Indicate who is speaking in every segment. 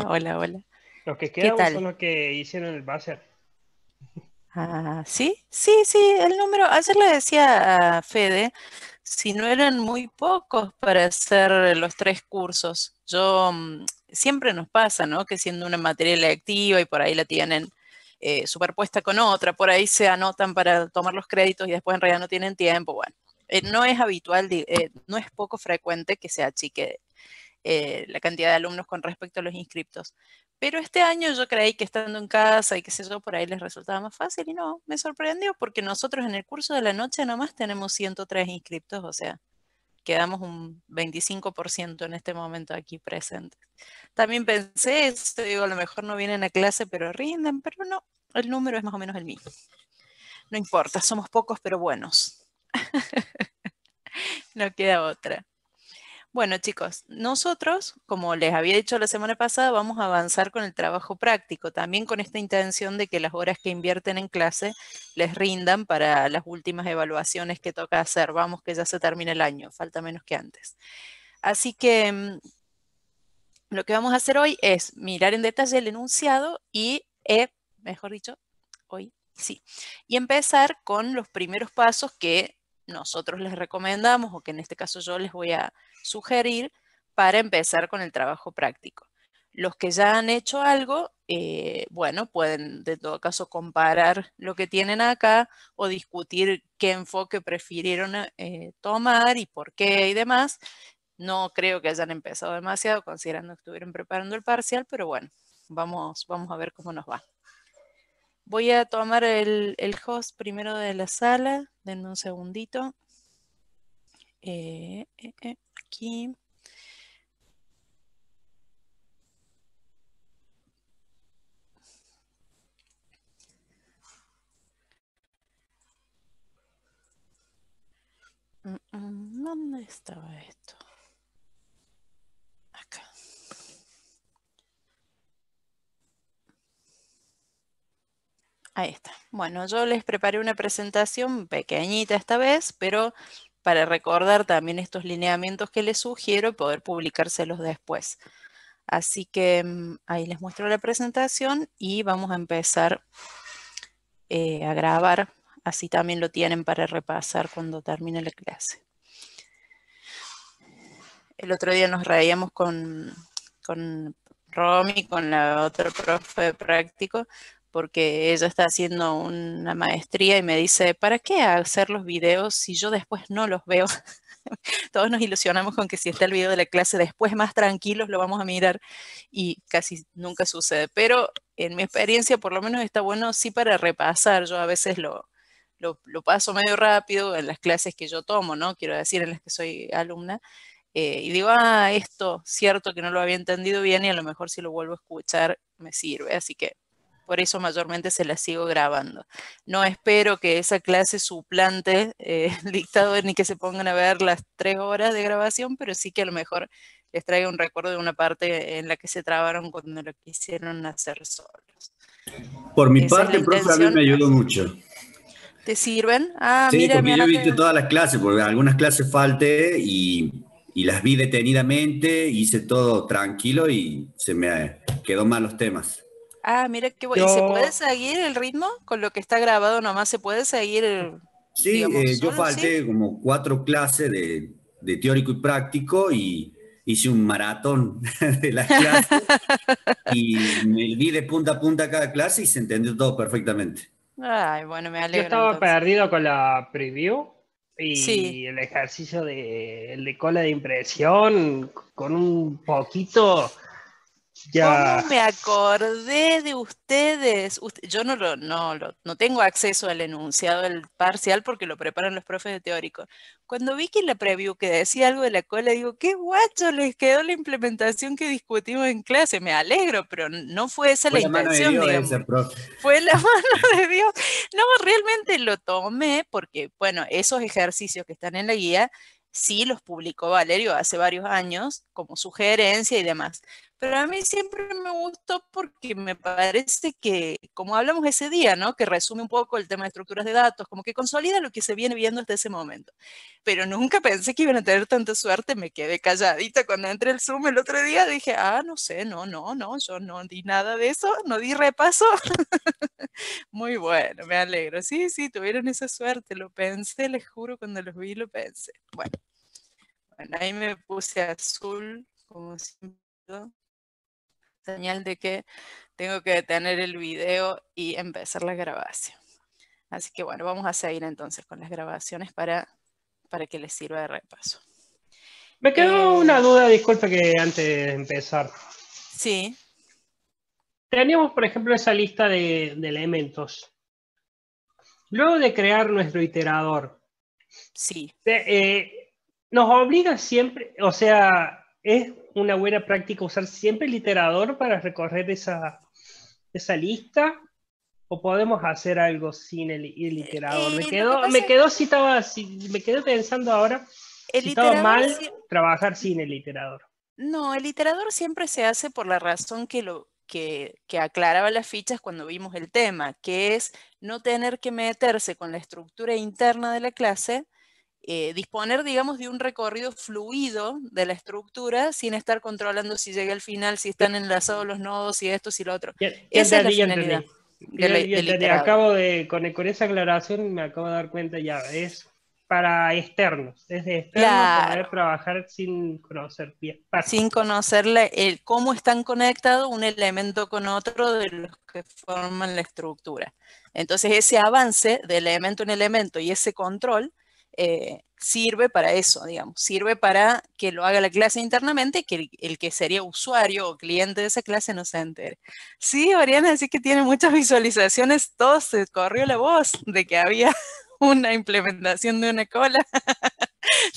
Speaker 1: Hola, hola.
Speaker 2: Los que
Speaker 1: ¿Qué
Speaker 2: quedamos son
Speaker 1: tal?
Speaker 2: los que hicieron el buzzer.
Speaker 1: Ah, sí, sí, sí, el número. Ayer le decía a Fede si no eran muy pocos para hacer los tres cursos. Siempre nos pasa, ¿no? Que siendo una materia electiva y por ahí la tienen superpuesta con otra, por ahí se anotan para tomar los créditos y después en realidad no tienen tiempo. Bueno, no es habitual, no es poco frecuente que se achique la cantidad de alumnos con respecto a los inscriptos. Pero este año yo creí que estando en casa y qué sé yo, por ahí les resultaba más fácil y no, me sorprendió porque nosotros en el curso de la noche nomás tenemos 103 inscriptos, o sea, quedamos un 25% en este momento aquí presentes. También pensé, digo, a lo mejor no vienen a clase, pero rinden, pero no, el número es más o menos el mismo. No importa, somos pocos pero buenos. No queda otra. Bueno, chicos, nosotros, como les había dicho la semana pasada, vamos a avanzar con el trabajo práctico, también con esta intención de que las horas que invierten en clase les rindan para las últimas evaluaciones que toca hacer. Vamos, que ya se termina el año, falta menos que antes. Así que lo que vamos a hacer hoy es mirar en detalle el enunciado y, mejor dicho, hoy sí, y empezar con los primeros pasos que nosotros les recomendamos o que en este caso yo les voy a sugerir para empezar con el trabajo práctico. Los que ya han hecho algo, bueno, pueden de todo caso comparar lo que tienen acá o discutir qué enfoque prefirieron tomar y por qué y demás. No creo que hayan empezado demasiado considerando que estuvieron preparando el parcial, pero bueno, vamos a ver cómo nos va. Voy a tomar el host primero de la sala. Denme un segundito. Aquí. ¿Dónde estaba esto? Acá. Ahí está. Bueno, yo les preparé una presentación pequeñita esta vez, pero para recordar también estos lineamientos que les sugiero y poder publicárselos después. Así que ahí les muestro la presentación y vamos a empezar a grabar. Así también lo tienen para repasar cuando termine la clase. El otro día nos reíamos con Romy, con la otra profe de práctico, porque ella está haciendo una maestría y me dice, ¿para qué hacer los videos si yo después no los veo? Todos nos ilusionamos con que si está el video de la clase después más tranquilos lo vamos a mirar y casi nunca sucede. Pero en mi experiencia por lo menos está bueno sí para repasar. Yo a veces lo paso medio rápido en las clases que yo tomo, ¿no? Quiero decir, en las que soy alumna. Y digo, esto cierto que no lo había entendido bien y a lo mejor si lo vuelvo a escuchar me sirve. Así que por eso mayormente se la sigo grabando. No espero que esa clase suplante el dictado ni que se pongan a ver las 3 horas de grabación, pero sí que a lo mejor les traiga un recuerdo de una parte en la que se trabaron cuando lo quisieron hacer solos.
Speaker 3: Por mi
Speaker 1: Esa es la
Speaker 3: parte, profe, a mí me
Speaker 1: intención.
Speaker 3: ayudó mucho.
Speaker 1: ¿Te sirven?
Speaker 3: Sí,
Speaker 1: Mira,
Speaker 3: porque yo he visto
Speaker 1: acá.
Speaker 3: todas las clases, porque algunas clases falté y las vi detenidamente, hice todo tranquilo y se me quedó mal los temas.
Speaker 1: Mira qué bueno. ¿Y se puede
Speaker 2: Yo,
Speaker 1: seguir el ritmo con lo que está grabado nomás? ¿Se puede seguir,
Speaker 3: Sí,
Speaker 1: digamos,
Speaker 3: yo
Speaker 1: solo? ¿Sí?
Speaker 3: falté como 4 clases de teórico y práctico y hice un maratón de las clases y me vi de punta a punta cada clase y se entendió todo perfectamente.
Speaker 1: Ay, bueno, me
Speaker 2: yo
Speaker 1: alegro
Speaker 2: estaba
Speaker 1: entonces.
Speaker 2: perdido con la preview
Speaker 1: Sí.
Speaker 2: y el ejercicio el de cola de impresión con un poquito
Speaker 1: ¿Cómo
Speaker 2: ya.
Speaker 1: me acordé de ustedes? Yo no tengo acceso al enunciado del parcial porque lo preparan los profes de teórico. Cuando vi que en la preview que decía algo de la cola, digo, qué guacho, les quedó la implementación que discutimos en clase. Me alegro, pero no fue esa la
Speaker 3: Fue la mano de
Speaker 1: intención,
Speaker 3: Dios
Speaker 1: digamos.
Speaker 3: esa, profe.
Speaker 1: Fue la mano de Dios. No, realmente lo tomé porque, bueno, esos ejercicios que están en la guía, sí los publicó Valerio hace varios años como sugerencia y demás. Pero a mí siempre me gustó porque me parece que, como hablamos ese día, ¿no? Que resume un poco el tema de estructuras de datos, como que consolida lo que se viene viendo hasta ese momento. Pero nunca pensé que iban a tener tanta suerte, me quedé calladita cuando entré al Zoom el otro día, dije, no sé, no, yo no di nada de eso, no di repaso. Muy bueno, me alegro. Sí, sí, tuvieron esa suerte, lo pensé, les juro, cuando los vi lo pensé. Bueno, ahí me puse azul, como siempre, señal de que tengo que detener el video y empezar la grabación. Así que bueno, vamos a seguir entonces con las grabaciones para que les sirva de repaso.
Speaker 2: Me quedó una duda, disculpe que antes de empezar.
Speaker 1: Sí.
Speaker 2: Teníamos, por ejemplo, esa lista de elementos. Luego de crear nuestro iterador,
Speaker 1: Sí.
Speaker 2: nos obliga siempre, o sea, es una buena práctica usar siempre el iterador para recorrer esa lista, o podemos hacer algo sin el iterador.
Speaker 1: Lo que pasa
Speaker 2: Me quedé pensando ahora
Speaker 1: el
Speaker 2: si estaba
Speaker 1: iterador
Speaker 2: mal trabajar sin el iterador.
Speaker 1: No, el iterador siempre se hace por la razón que aclaraba las fichas cuando vimos el tema, que es no tener que meterse con la estructura interna de la clase, disponer, digamos, de un recorrido fluido de la estructura sin estar controlando si llegué al final, si están enlazados los nodos, si esto, si lo otro. Esa es la finalidad del iterador.
Speaker 2: Con esa aclaración me acabo de dar cuenta ya, es para externos, es de externo
Speaker 1: Claro,
Speaker 2: poder trabajar sin conocer bien.
Speaker 1: sin conocer cómo están conectados un elemento con otro de los que forman la estructura. Entonces ese avance de elemento en elemento y ese control sirve para eso, digamos, sirve para que lo haga la clase internamente y que el que sería usuario o cliente de esa clase no se entere. Sí, Oriana, así que tiene muchas visualizaciones, todo se corrió la voz de que había una implementación de una cola.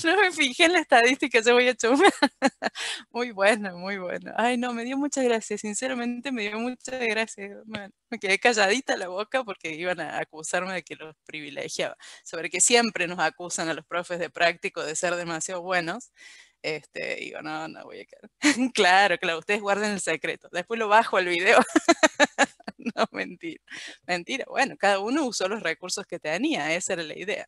Speaker 1: No me fijé en la estadística, yo voy a chumar. Muy bueno, muy bueno. Ay, no, me dio muchas gracias, sinceramente me dio muchas gracias. Me quedé calladita la boca porque iban a acusarme de que los privilegiaba. Sobre que siempre nos acusan a los profes de práctico de ser demasiado buenos. Digo, no voy a quedar. Claro, ustedes guarden el secreto. Después lo bajo al video. No, mentira. Mentira, bueno, cada uno usó los recursos que tenía, esa era la idea.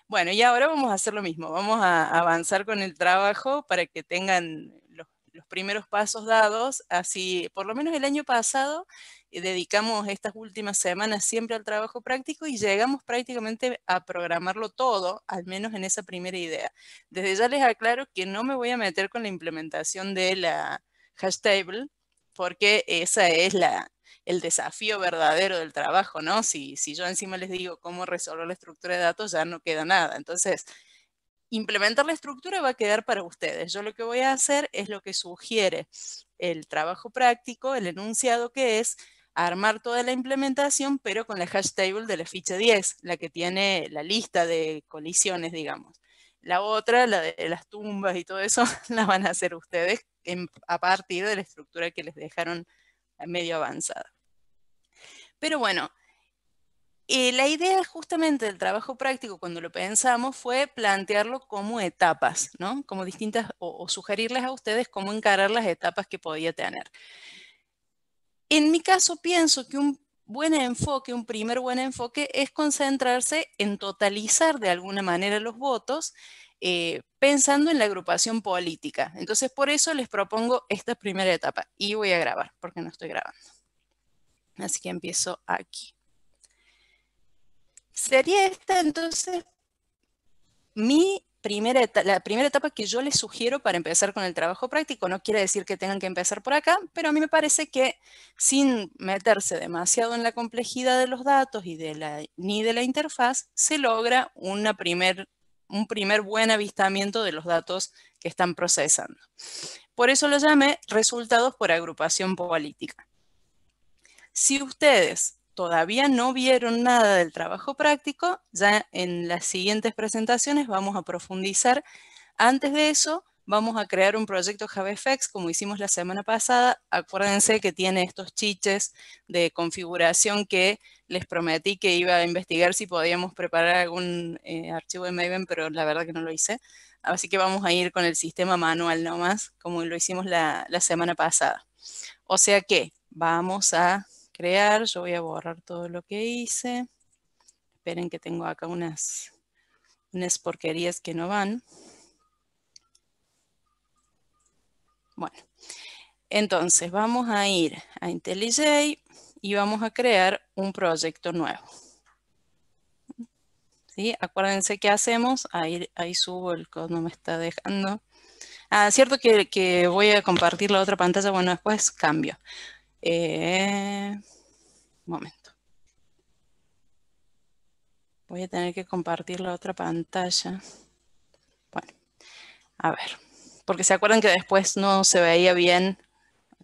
Speaker 1: Bueno, y ahora vamos a hacer lo mismo, vamos a avanzar con el trabajo para que tengan los primeros pasos dados, así por lo menos el año pasado dedicamos estas últimas semanas siempre al trabajo práctico y llegamos prácticamente a programarlo todo, al menos en esa primera idea. Desde ya les aclaro que no me voy a meter con la implementación de la hash table, porque esa es el desafío verdadero del trabajo, ¿no? Si yo encima les digo cómo resolver la estructura de datos, ya no queda nada. Entonces, implementar la estructura va a quedar para ustedes. Yo lo que voy a hacer es lo que sugiere el trabajo práctico, el enunciado, que es armar toda la implementación, pero con la hash table de la ficha 10, la que tiene la lista de colisiones, digamos. La otra, la de las tumbas y todo eso, la van a hacer ustedes a partir de la estructura que les dejaron medio avanzada. Pero bueno, la idea justamente del trabajo práctico cuando lo pensamos fue plantearlo como etapas, ¿no? Como distintas, o sugerirles a ustedes cómo encarar las etapas que podía tener. En mi caso pienso que un primer buen enfoque es concentrarse en totalizar de alguna manera los votos, pensando en la agrupación política. Entonces por eso les propongo esta primera etapa y voy a grabar porque no estoy grabando. Así que empiezo aquí. Sería esta entonces la primera etapa que yo les sugiero para empezar con el trabajo práctico. No quiere decir que tengan que empezar por acá, pero a mí me parece que sin meterse demasiado en la complejidad de los datos ni de la interfaz, se logra un primer buen avistamiento de los datos que están procesando. Por eso lo llamé resultados por agrupación política. Si ustedes todavía no vieron nada del trabajo práctico, ya en las siguientes presentaciones vamos a profundizar. Antes de eso, vamos a crear un proyecto JavaFX como hicimos la semana pasada. Acuérdense que tiene estos chiches de configuración que les prometí que iba a investigar si podíamos preparar algún archivo de Maven, pero la verdad que no lo hice. Así que vamos a ir con el sistema manual nomás, como lo hicimos la semana pasada. O sea que vamos a crear, yo voy a borrar todo lo que hice. Esperen que tengo acá unas porquerías que no van. Bueno, entonces vamos a ir a IntelliJ y vamos a crear un proyecto nuevo. ¿Sí? Acuérdense qué hacemos. Ahí subo el código, no me está dejando. Ah, cierto que voy a compartir la otra pantalla. Bueno, después cambio. Un momento. Voy a tener que compartir la otra pantalla. Bueno, a ver. Porque se acuerdan que después no se veía bien,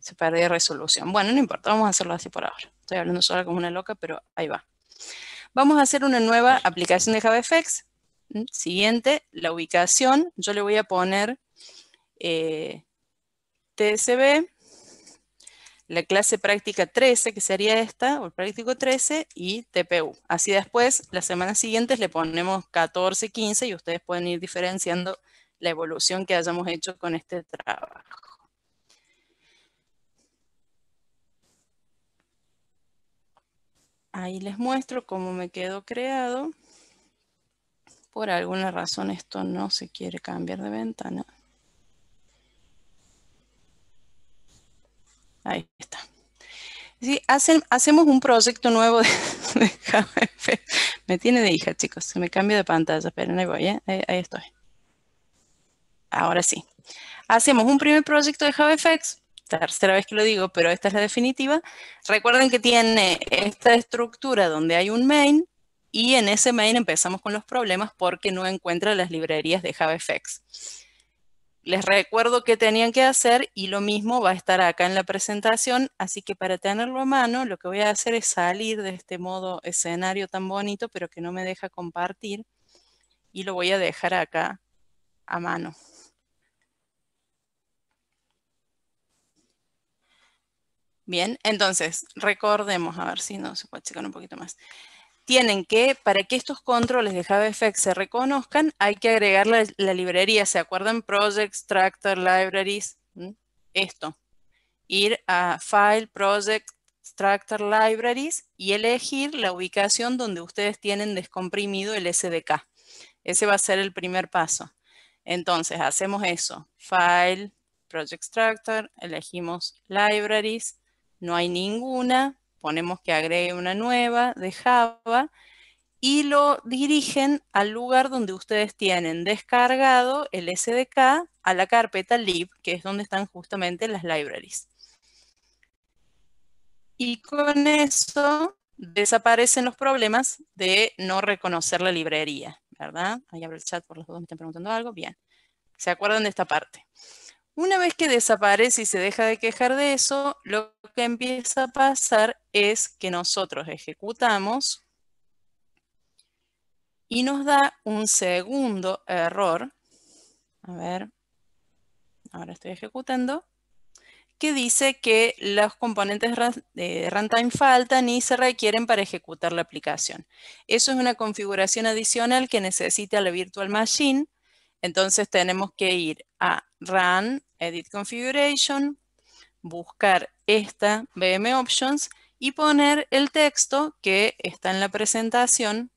Speaker 1: se perdía resolución. Bueno, no importa, vamos a hacerlo así por ahora. Estoy hablando sola como una loca, pero ahí va. Vamos a hacer una nueva aplicación de JavaFX. Siguiente, la ubicación. Yo le voy a poner TSB, la clase práctica 13, que sería esta, o el práctico 13, y TPU. Así después, las semanas siguientes le ponemos 14, 15, y ustedes pueden ir diferenciando la evolución que hayamos hecho con este trabajo. Ahí les muestro cómo me quedó creado. Por alguna razón esto no se quiere cambiar de ventana. Ahí está. Sí, hacemos un proyecto nuevo de JavaFX. Me tiene de hija, chicos. Se me cambia de pantalla. Esperen, ahí voy, ¿eh? Ahí estoy. Ahora sí. Hacemos un primer proyecto de JavaFX. Tercera vez que lo digo, pero esta es la definitiva. Recuerden que tiene esta estructura donde hay un main y en ese main empezamos con los problemas porque no encuentra las librerías de JavaFX. Les recuerdo qué tenían que hacer y lo mismo va a estar acá en la presentación, así que para tenerlo a mano lo que voy a hacer es salir de este modo escenario tan bonito pero que no me deja compartir y lo voy a dejar acá a mano. Bien, entonces recordemos, a ver si no se puede checar un poquito más. Tienen que, para que estos controles de JavaFX se reconozcan, hay que agregar la librería. ¿Se acuerdan? Projects, Tractor, Libraries. Esto. Ir a File, Project, Tractor, Libraries y elegir la ubicación donde ustedes tienen descomprimido el SDK. Ese va a ser el primer paso. Entonces, hacemos eso. File, Project Tractor, elegimos Libraries. No hay ninguna. Ponemos que agregue una nueva de Java y lo dirigen al lugar donde ustedes tienen descargado el SDK a la carpeta lib, que es donde están justamente las libraries. Y con eso desaparecen los problemas de no reconocer la librería, ¿verdad? Ahí abro el chat por los dos, me están preguntando algo. Bien, ¿se acuerdan de esta parte? Una vez que desaparece y se deja de quejar de eso, lo que empieza a pasar es que nosotros ejecutamos y nos da un segundo error. A ver, ahora estoy ejecutando. Que dice que los componentes de runtime faltan y se requieren para ejecutar la aplicación. Eso es una configuración adicional que necesita la Virtual Machine. Entonces tenemos que ir a Run, Edit Configuration, buscar esta VM Options y poner el texto que está en la presentación,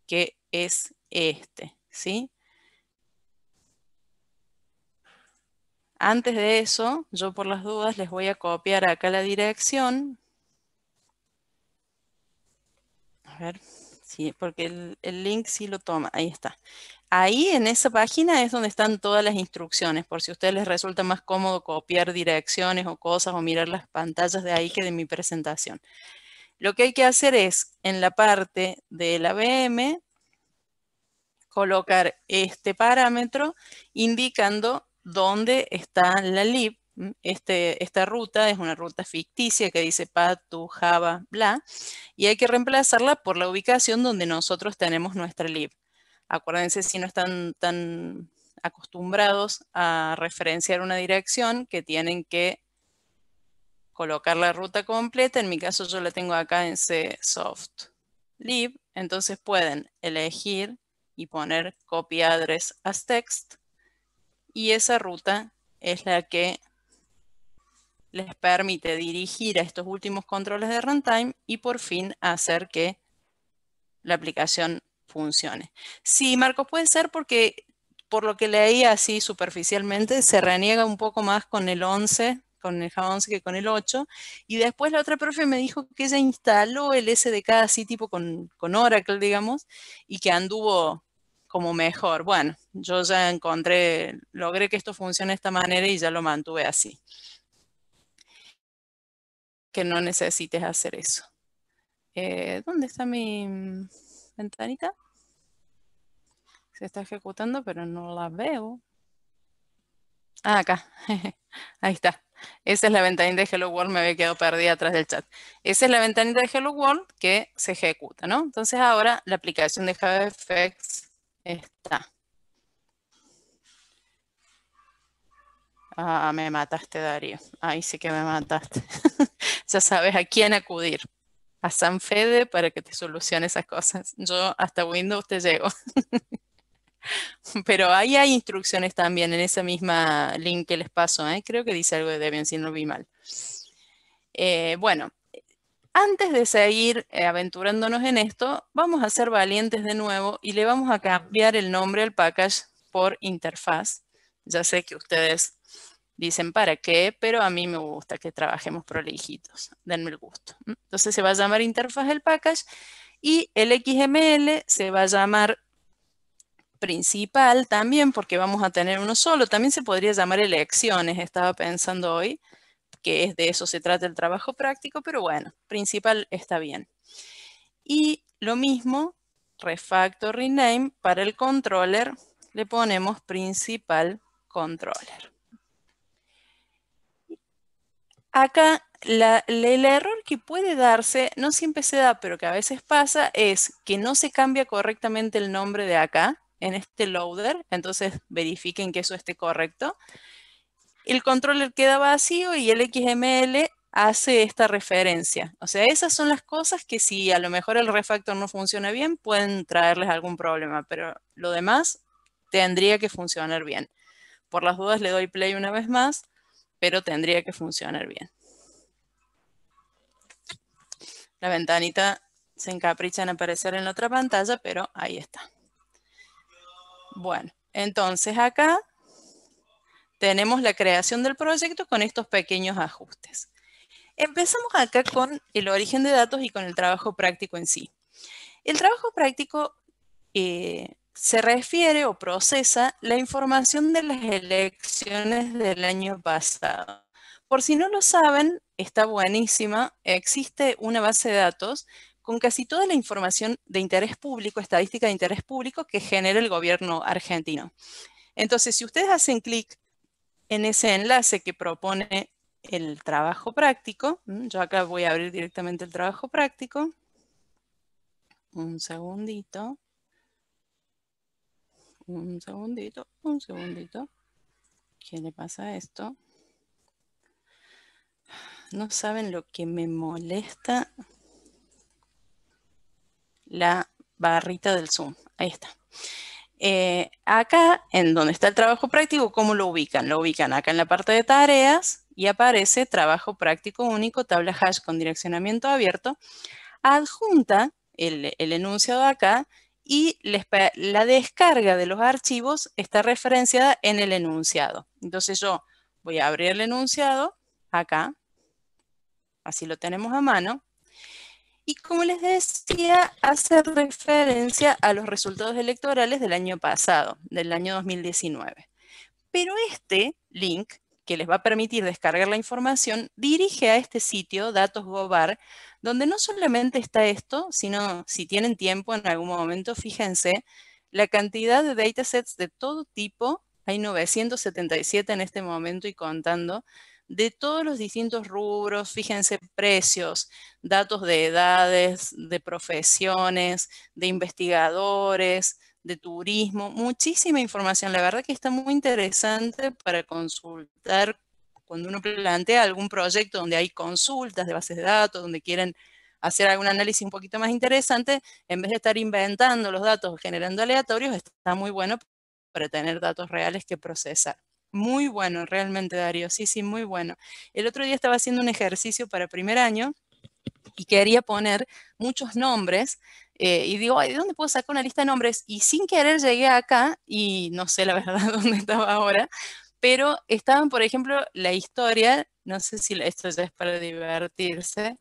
Speaker 1: que es este, ¿sí? Antes de eso, yo por las dudas les voy a copiar acá la dirección. A ver, sí, porque el link sí lo toma. Ahí está. Ahí en esa página es donde están todas las instrucciones, por si a ustedes les resulta más cómodo copiar direcciones o cosas o mirar las pantallas de ahí que de mi presentación. Lo que hay que hacer es, en la parte de la VM, colocar este parámetro indicando dónde está la lib. Esta ruta es una ruta ficticia que dice path to Java, bla, y hay que reemplazarla por la ubicación donde nosotros tenemos nuestra lib. Acuérdense, si no están tan acostumbrados a referenciar una dirección, que tienen que colocar la ruta completa. En mi caso yo la tengo acá en csoft lib, entonces pueden elegir y poner copy address as text. Y esa ruta es la que les permite dirigir a estos últimos controles de runtime y por fin hacer que la aplicación funcione. Sí, Marcos, puede ser porque por lo que leí así superficialmente se reniega un poco más con el 11, con el Java 11 que con el 8. Y después la otra profe me dijo que ella instaló el SDK así tipo con Oracle, digamos, y que anduvo como mejor. Bueno, yo ya logré que esto funcione de esta manera y ya lo mantuve así. Que no necesites hacer eso. ¿Dónde está mi ventanita? Se está ejecutando, pero no la veo. Ah, acá. Ahí está. Esa es la ventanita de Hello World, me había quedado perdida atrás del chat. Esa es la ventanita de Hello World que se ejecuta, ¿no? Entonces ahora la aplicación de JavaFX está. Ah, me mataste, Darío. Ahí sí que me mataste. Ya sabes a quién acudir. A Sanfede para que te solucione esas cosas. Yo hasta Windows te llego. Pero ahí hay instrucciones también en esa misma link que les paso. Creo que dice algo de Debian, si no vi mal. Bueno, antes de seguir aventurándonos en esto, vamos a ser valientes de nuevo y le vamos a cambiar el nombre al package por interfaz. Ya sé que ustedes dicen para qué, pero a mí me gusta que trabajemos prolijitos. Denme el gusto. Entonces se va a llamar interfaz el package y el XML se va a llamar principal también, porque vamos a tener uno solo. También se podría llamar elecciones, estaba pensando hoy, que de eso se trata el trabajo práctico, pero bueno, principal está bien. Y lo mismo, refactor rename, para el controller le ponemos principal controller. Acá el error que puede darse, no siempre se da, pero que a veces pasa, es que no se cambia correctamente el nombre de acá, en este loader, entonces verifiquen que eso esté correcto. El controller queda vacío y el XML hace esta referencia. O sea, esas son las cosas que si a lo mejor el refactor no funciona bien, pueden traerles algún problema, pero lo demás tendría que funcionar bien. Por las dudas le doy play una vez más, pero tendría que funcionar bien. La ventanita se encapricha en aparecer en la otra pantalla, pero ahí está. Bueno, entonces acá tenemos la creación del proyecto con estos pequeños ajustes. Empezamos acá con el origen de datos y con el trabajo práctico en sí. El trabajo práctico se refiere o procesa la información de las elecciones del año pasado. Por si no lo saben, está buenísima. Existe una base de datos con casi toda la información de interés público, estadística de interés público que genera el gobierno argentino. Entonces, si ustedes hacen clic en ese enlace que propone el trabajo práctico, yo acá voy a abrir directamente el trabajo práctico. Un segundito. Un segundito, un segundito. ¿Qué le pasa a esto? No saben lo que me molesta la barrita del Zoom. Ahí está. Acá, en donde está el trabajo práctico, ¿cómo lo ubican? Lo ubican acá en la parte de tareas y aparece trabajo práctico único, tabla hash con direccionamiento abierto. Adjunta el enunciado acá y la descarga de los archivos está referenciada en el enunciado. Entonces yo voy a abrir el enunciado acá, así lo tenemos a mano. Y como les decía, hace referencia a los resultados electorales del año pasado, del año 2019. Pero este link, que les va a permitir descargar la información, dirige a este sitio, Datos.gov.ar, donde no solamente está esto, sino si tienen tiempo en algún momento, fíjense, la cantidad de datasets de todo tipo, hay 977 en este momento y contando, de todos los distintos rubros, fíjense, precios, datos de edades, de profesiones, de investigadores, de turismo, muchísima información. La verdad que está muy interesante para consultar cuando uno plantea algún proyecto donde hay consultas de bases de datos, donde quieren hacer algún análisis un poquito más interesante, en vez de estar inventando los datos o generando aleatorios, está muy bueno para tener datos reales que procesar. Muy bueno, realmente, Darío. Sí, sí, muy bueno. El otro día estaba haciendo un ejercicio para primer año y quería poner muchos nombres y digo, ¿de dónde puedo sacar una lista de nombres? Y sin querer llegué acá y no sé la verdad dónde estaba ahora, pero estaban, por ejemplo, la historia, no sé si esto ya es para divertirse,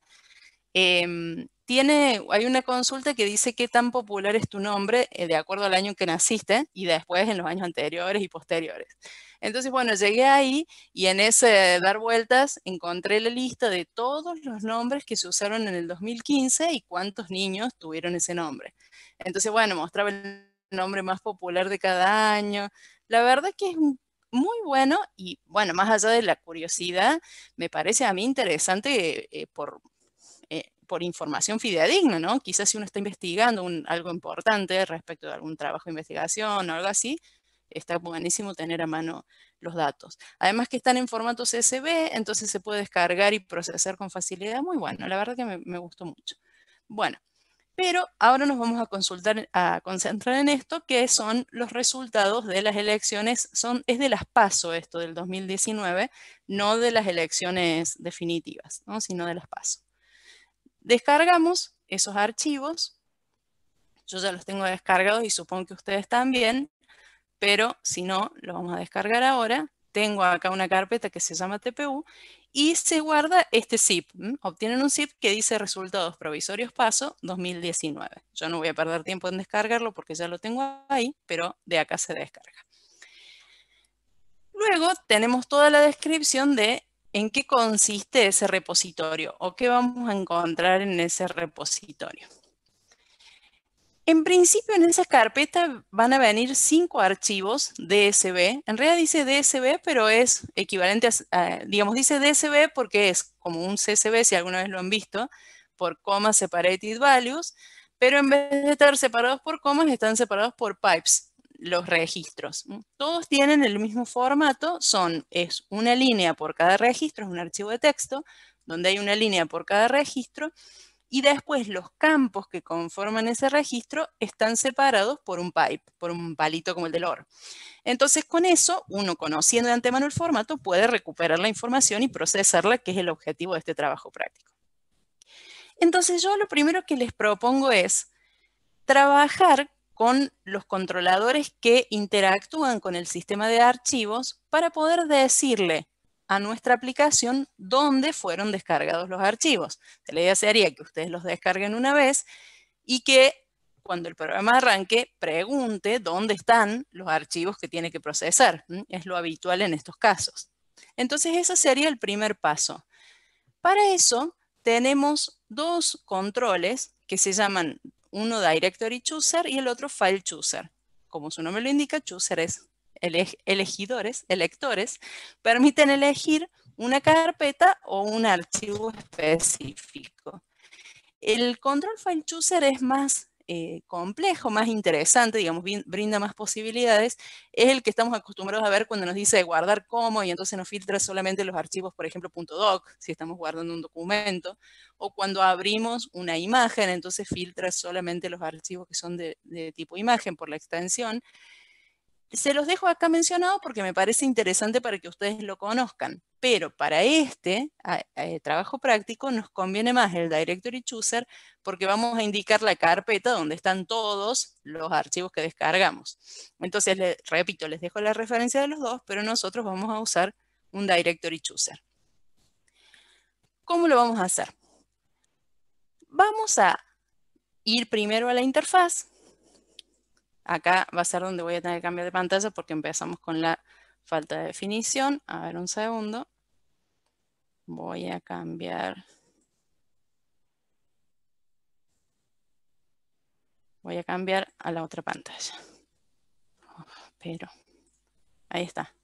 Speaker 1: hay una consulta que dice qué tan popular es tu nombre de acuerdo al año en que naciste y después en los años anteriores y posteriores. Entonces, bueno, llegué ahí y en ese dar vueltas encontré la lista de todos los nombres que se usaron en el 2015 y cuántos niños tuvieron ese nombre. Entonces, bueno, mostraba el nombre más popular de cada año. La verdad que es muy bueno y, bueno, más allá de la curiosidad, me parece a mí interesante por información fidedigna, ¿no? Quizás si uno está investigando algo importante respecto de algún trabajo de investigación o algo así, está buenísimo tener a mano los datos. Además que están en formato CSV, entonces se puede descargar y procesar con facilidad. Muy bueno, la verdad que me gustó mucho. Bueno, pero ahora nos vamos a concentrar en esto, que son los resultados de las elecciones. Es de las PASO esto del 2019, no de las elecciones definitivas, ¿no? Sino de las PASO. Descargamos esos archivos. Yo ya los tengo descargados y supongo que ustedes también, pero si no, lo vamos a descargar ahora. Tengo acá una carpeta que se llama TPU y se guarda este zip. Obtienen un zip que dice resultados provisorios PASO 2019. Yo no voy a perder tiempo en descargarlo porque ya lo tengo ahí, pero de acá se descarga. Luego tenemos toda la descripción de en qué consiste ese repositorio o qué vamos a encontrar en ese repositorio. En principio, en esa carpeta van a venir 5 archivos DSV. En realidad dice DSV, pero es equivalente a, digamos, dice DSV porque es como un CSV, si alguna vez lo han visto, por comma separated values, pero en vez de estar separados por comas, están separados por pipes, los registros. Todos tienen el mismo formato, es una línea por cada registro, es un archivo de texto, donde hay una línea por cada registro, y después los campos que conforman ese registro están separados por un pipe, por un palito como el del OR. Entonces con eso, uno conociendo de antemano el formato puede recuperar la información y procesarla, que es el objetivo de este trabajo práctico. Entonces yo lo primero que les propongo es trabajar con los controladores que interactúan con el sistema de archivos para poder decirle a nuestra aplicación dónde fueron descargados los archivos. La idea sería que ustedes los descarguen una vez y que cuando el programa arranque pregunte dónde están los archivos que tiene que procesar. Es lo habitual en estos casos. Entonces ese sería el primer paso. Para eso tenemos 2 controles que se llaman uno Directory Chooser y el otro File Chooser. Como su nombre lo indica, Chooser es electores, permiten elegir una carpeta o un archivo específico. El control File Chooser es más complejo, más interesante, digamos, brinda más posibilidades. Es el que estamos acostumbrados a ver cuando nos dice guardar como y entonces nos filtra solamente los archivos, por ejemplo, .doc, si estamos guardando un documento, o cuando abrimos una imagen, entonces filtra solamente los archivos que son de tipo imagen por la extensión. Se los dejo acá mencionado porque me parece interesante para que ustedes lo conozcan. Pero para este trabajo práctico nos conviene más el Directory Chooser porque vamos a indicar la carpeta donde están todos los archivos que descargamos. Entonces, repito, les dejo la referencia de los dos, pero nosotros vamos a usar un Directory Chooser. ¿Cómo lo vamos a hacer? Vamos a ir primero a la interfaz. Acá va a ser donde voy a tener que cambiar de pantalla porque empezamos con la falta de definición. A ver, un segundo. Voy a cambiar. Voy a cambiar a la otra pantalla. Pero, ahí está.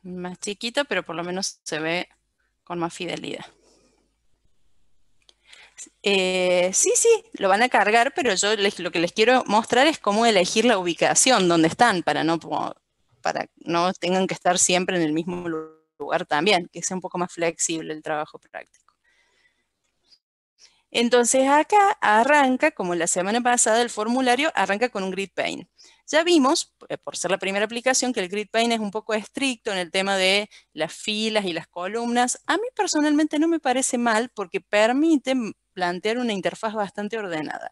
Speaker 1: Más chiquita, pero por lo menos se ve con más fidelidad. Sí, lo van a cargar, pero yo lo que les quiero mostrar es cómo elegir la ubicación donde están para no tengan que estar siempre en el mismo lugar también, que sea un poco más flexible el trabajo práctico. Entonces acá arranca, como la semana pasada, el formulario arranca con un grid pane. Ya vimos, por ser la primera aplicación, que el grid pane es un poco estricto en el tema de las filas y las columnas. A mí personalmente no me parece mal porque permite plantear una interfaz bastante ordenada.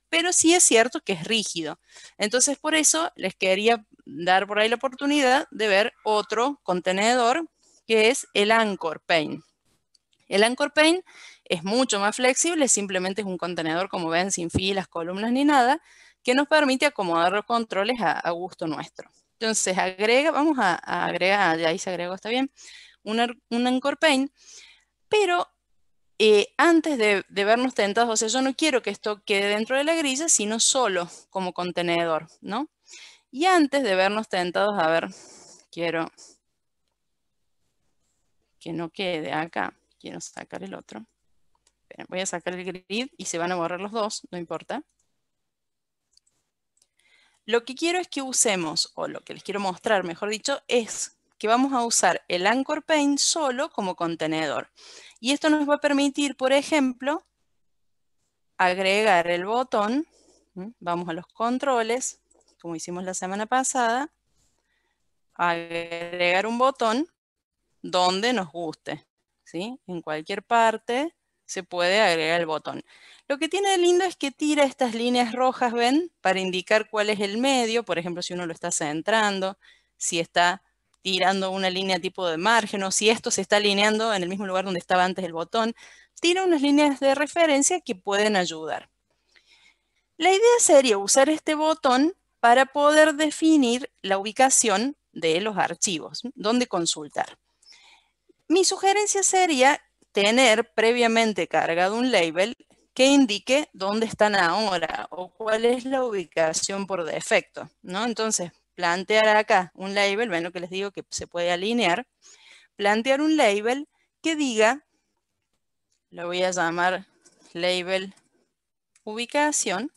Speaker 1: Pero sí es cierto que es rígido. Entonces por eso les quería dar por ahí la oportunidad de ver otro contenedor que es el Anchor Pane. El Anchor Pane es mucho más flexible, simplemente es un contenedor, como ven, sin filas, columnas ni nada, que nos permite acomodar los controles a gusto nuestro. Entonces, vamos a agregar, ya ahí se agregó, está bien, un Anchor Pane, pero antes de vernos tentados, o sea, yo no quiero que esto quede dentro de la grilla, sino solo como contenedor, ¿no? Y antes de vernos tentados, a ver, quiero que no quede acá. Quiero sacar el otro. Esperen, voy a sacar el grid y se van a borrar los dos, no importa. Lo que quiero es que usemos, o lo que les quiero mostrar, mejor dicho, es que vamos a usar el Anchor Pane solo como contenedor. Y esto nos va a permitir, por ejemplo, agregar el botón. Vamos a los controles, como hicimos la semana pasada. Agregar un botón donde nos guste, ¿sí? En cualquier parte se puede agregar el botón. Lo que tiene de lindo es que tira estas líneas rojas, ¿ven? Para indicar cuál es el medio, por ejemplo, si uno lo está centrando, si está tirando una línea tipo de margen, o si esto se está alineando en el mismo lugar donde estaba antes el botón. Tira unas líneas de referencia que pueden ayudar. La idea sería usar este botón para poder definir la ubicación de los archivos, dónde consultar. Mi sugerencia sería tener previamente cargado un label que indique dónde están ahora o cuál es la ubicación por defecto, ¿no? Entonces, plantear acá un label, ven lo que les digo que se puede alinear, plantear un label que diga, lo voy a llamar label ubicación,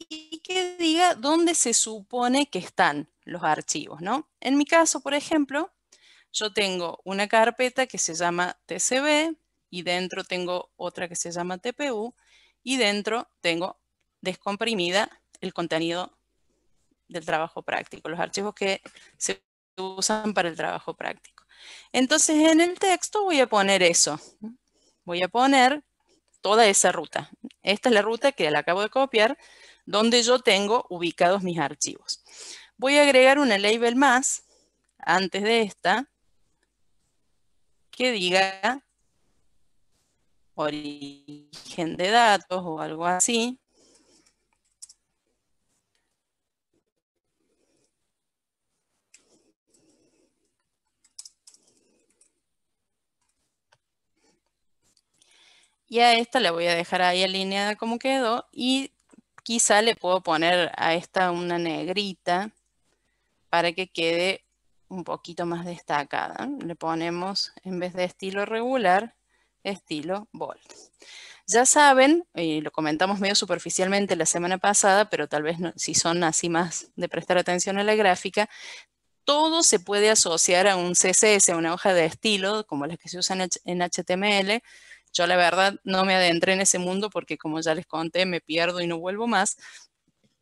Speaker 1: y que diga dónde se supone que están los archivos, ¿no? En mi caso, por ejemplo, yo tengo una carpeta que se llama TCB y dentro tengo otra que se llama TPU y dentro tengo descomprimida el contenido del trabajo práctico, los archivos que se usan para el trabajo práctico. Entonces en el texto voy a poner eso, voy a poner toda esa ruta. Esta es la ruta que la acabo de copiar, donde yo tengo ubicados mis archivos. Voy a agregar una label más antes de esta, que diga origen de datos o algo así. Y a esta la voy a dejar ahí alineada como quedó y quizá le puedo poner a esta una negrita para que quede un poquito más destacada. Le ponemos, en vez de estilo regular, estilo bold. Ya saben, lo comentamos medio superficialmente la semana pasada, pero tal vez no, si son así más de prestar atención a la gráfica, todo se puede asociar a un CSS, a una hoja de estilo, como las que se usan en HTML. Yo la verdad no me adentré en ese mundo porque como ya les conté, me pierdo y no vuelvo más.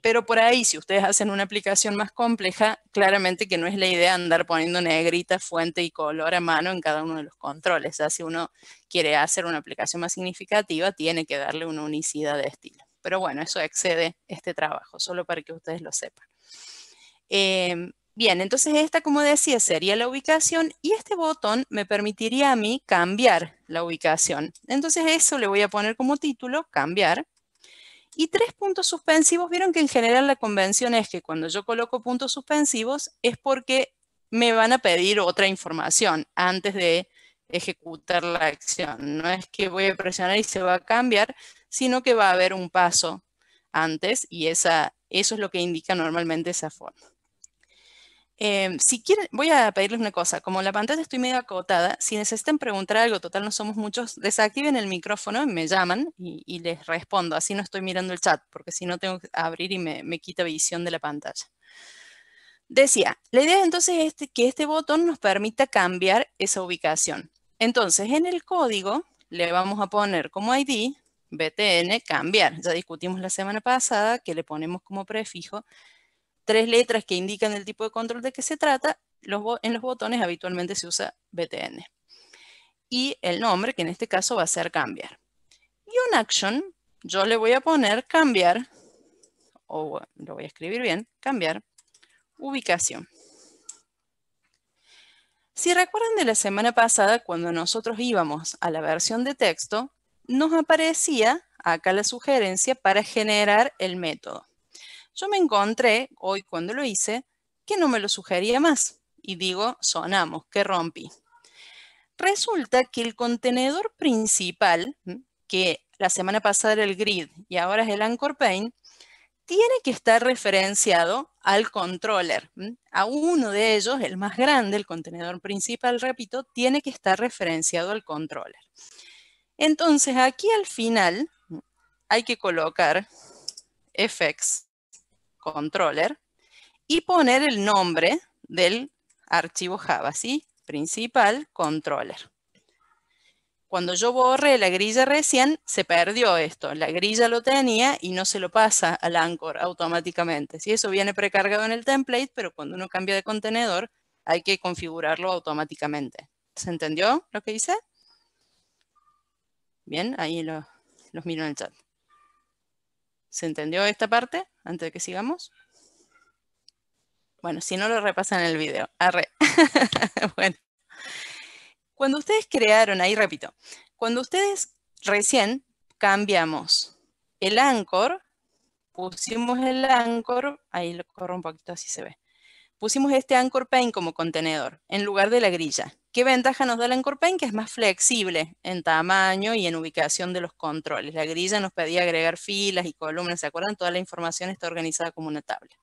Speaker 1: Pero por ahí, si ustedes hacen una aplicación más compleja, claramente que no es la idea andar poniendo negrita, fuente y color a mano en cada uno de los controles. Si uno quiere hacer una aplicación más significativa, tiene que darle una unicidad de estilo. Pero bueno, eso excede este trabajo, solo para que ustedes lo sepan. Bien, entonces esta, como decía, sería la ubicación y este botón me permitiría a mí cambiar la ubicación. Entonces eso le voy a poner como título, cambiar. Y 3 puntos suspensivos, vieron que en general la convención es que cuando yo coloco puntos suspensivos es porque me van a pedir otra información antes de ejecutar la acción. No es que voy a presionar y se va a cambiar, sino que va a haber un paso antes y eso es lo que indica normalmente esa forma. Si quieren, voy a pedirles una cosa, como la pantalla estoy medio acotada, si necesitan preguntar algo, total no somos muchos, desactiven el micrófono, me llaman y les respondo, así no estoy mirando el chat, porque si no tengo que abrir y me quita visión de la pantalla. Decía, la idea entonces es que este botón nos permita cambiar esa ubicación. Entonces, en el código, le vamos a poner como ID btn cambiar. Ya discutimos la semana pasada que le ponemos como prefijo 3 letras que indican el tipo de control de que se trata. En los botones habitualmente se usa btn. Y el nombre, que en este caso va a ser cambiar. Y un action, yo le voy a poner cambiar, o lo voy a escribir bien, cambiar ubicación. Si recuerdan de la semana pasada, cuando nosotros íbamos a la versión de texto, nos aparecía acá la sugerencia para generar el método. Yo me encontré, hoy cuando lo hice, que no me lo sugería más. Y digo, sonamos, que rompí. Resulta que el contenedor principal, que la semana pasada era el grid y ahora es el anchor pane, tiene que estar referenciado al controller. A uno de ellos, el más grande, el contenedor principal, repito, tiene que estar referenciado al controller. Entonces, aquí al final hay que colocar fx controller y poner el nombre del archivo Java, ¿sí? Principal controller. Cuando yo borré la grilla recién, se perdió esto. La grilla lo tenía y no se lo pasa al Anchor automáticamente. ¿Sí? Eso viene precargado en el template, pero cuando uno cambia de contenedor, hay que configurarlo automáticamente. ¿Se entendió lo que hice? Bien, ahí los miro en el chat. ¿Se entendió esta parte antes de que sigamos? Bueno, si no lo repasan en el video. Arre. Bueno. Cuando ustedes crearon, ahí repito, cuando ustedes recién cambiamos el anchor, pusimos el anchor, ahí lo corro un poquito así se ve. Pusimos este anchor pane como contenedor en lugar de la grilla. ¿Qué ventaja nos da el anchor pane? Que es más flexible en tamaño y en ubicación de los controles. La grilla nos pedía agregar filas y columnas, ¿se acuerdan? Toda la información está organizada como una tabla.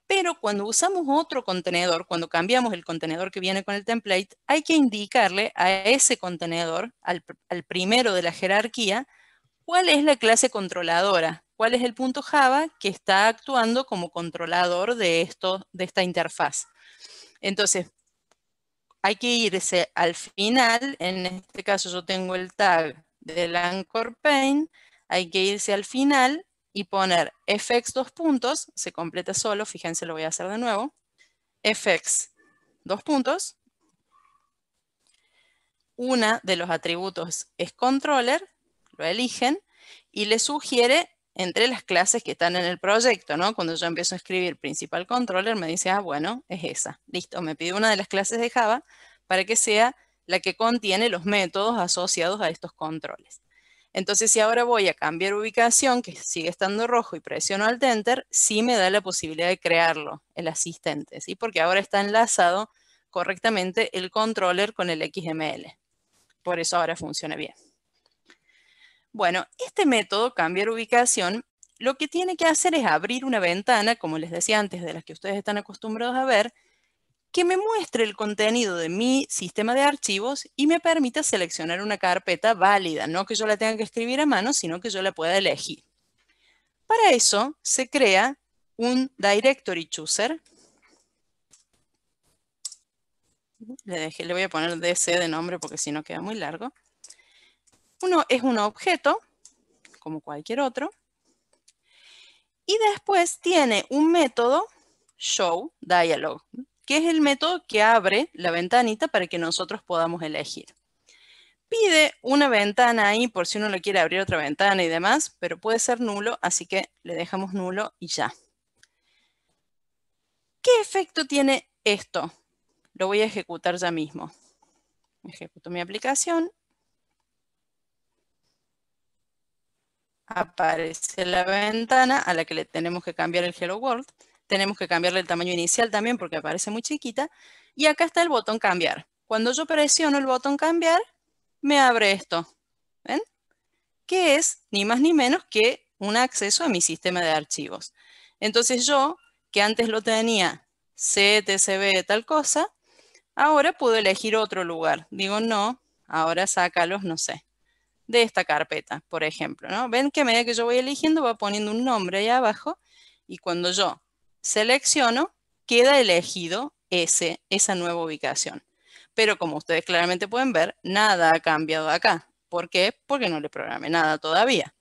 Speaker 1: Pero cuando usamos otro contenedor, cuando cambiamos el contenedor que viene con el template, hay que indicarle a ese contenedor, al primero de la jerarquía, cuál es la clase controladora, cuál es el punto Java que está actuando como controlador de esta interfaz. Entonces, hay que irse al final, en este caso yo tengo el tag del anchor pane, hay que irse al final y poner fx dos puntos, se completa solo, fíjense, lo voy a hacer de nuevo, fx dos puntos, una de los atributos es controller, lo eligen y le sugiere entre las clases que están en el proyecto, ¿no? Cuando yo empiezo a escribir principal controller me dice, ah, bueno, es esa, listo, me pide una de las clases de Java para que sea la que contiene los métodos asociados a estos controles. Entonces, si ahora voy a cambiar ubicación, que sigue estando rojo, y presiono Alt Enter, sí me da la posibilidad de crearlo, el asistente, ¿sí? Porque ahora está enlazado correctamente el controller con el XML. Por eso ahora funciona bien. Bueno, este método, cambiar ubicación, lo que tiene que hacer es abrir una ventana, como les decía antes, de las que ustedes están acostumbrados a ver, que me muestre el contenido de mi sistema de archivos y me permita seleccionar una carpeta válida, no que yo la tenga que escribir a mano, sino que yo la pueda elegir. Para eso se crea un Directory Chooser. Le voy a poner DC de nombre porque si no queda muy largo. Uno es un objeto, como cualquier otro, y después tiene un método showDialog, que es el método que abre la ventanita para que nosotros podamos elegir. Pide una ventana ahí por si uno le quiere abrir otra ventana y demás, pero puede ser nulo, así que le dejamos nulo y ya. ¿Qué efecto tiene esto? Lo voy a ejecutar ya mismo. Ejecuto mi aplicación. Aparece la ventana a la que le tenemos que cambiar el Hello World. Tenemos que cambiarle el tamaño inicial también porque aparece muy chiquita. Y acá está el botón cambiar. Cuando yo presiono el botón cambiar, me abre esto. ¿Ven? Que es ni más ni menos que un acceso a mi sistema de archivos. Entonces yo, que antes lo tenía ctcb tal cosa, ahora puedo elegir otro lugar. Digo no, ahora sácalos, no sé, de esta carpeta, por ejemplo, ¿no? Ven que a medida que yo voy eligiendo va poniendo un nombre ahí abajo y cuando yo selecciono queda elegido esa nueva ubicación. Pero como ustedes claramente pueden ver, nada ha cambiado acá. ¿Por qué? Porque no le programé nada todavía.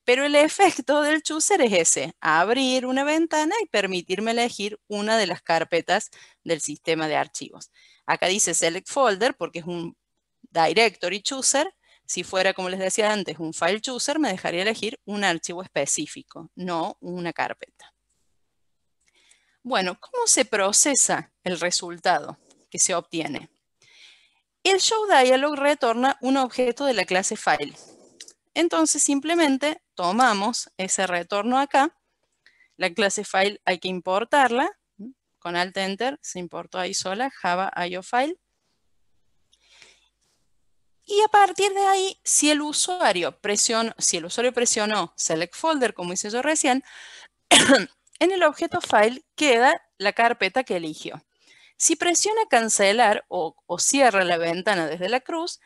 Speaker 1: Pero el efecto del chooser es ese, abrir una ventana y permitirme elegir una de las carpetas del sistema de archivos. Acá dice Select Folder porque es un Directory Chooser. Si fuera, como les decía antes, un File Chooser, me dejaría elegir un archivo específico, no una carpeta. Bueno, ¿cómo se procesa el resultado que se obtiene? El showDialog retorna un objeto de la clase File. Entonces simplemente tomamos ese retorno acá. La clase File hay que importarla. Con Alt Enter se importó ahí sola, Java IO File. Y a partir de ahí, si el usuario presionó Select Folder, como hice yo recién, en el objeto File queda la carpeta que eligió. Si presiona cancelar o cierra la ventana desde la cruz,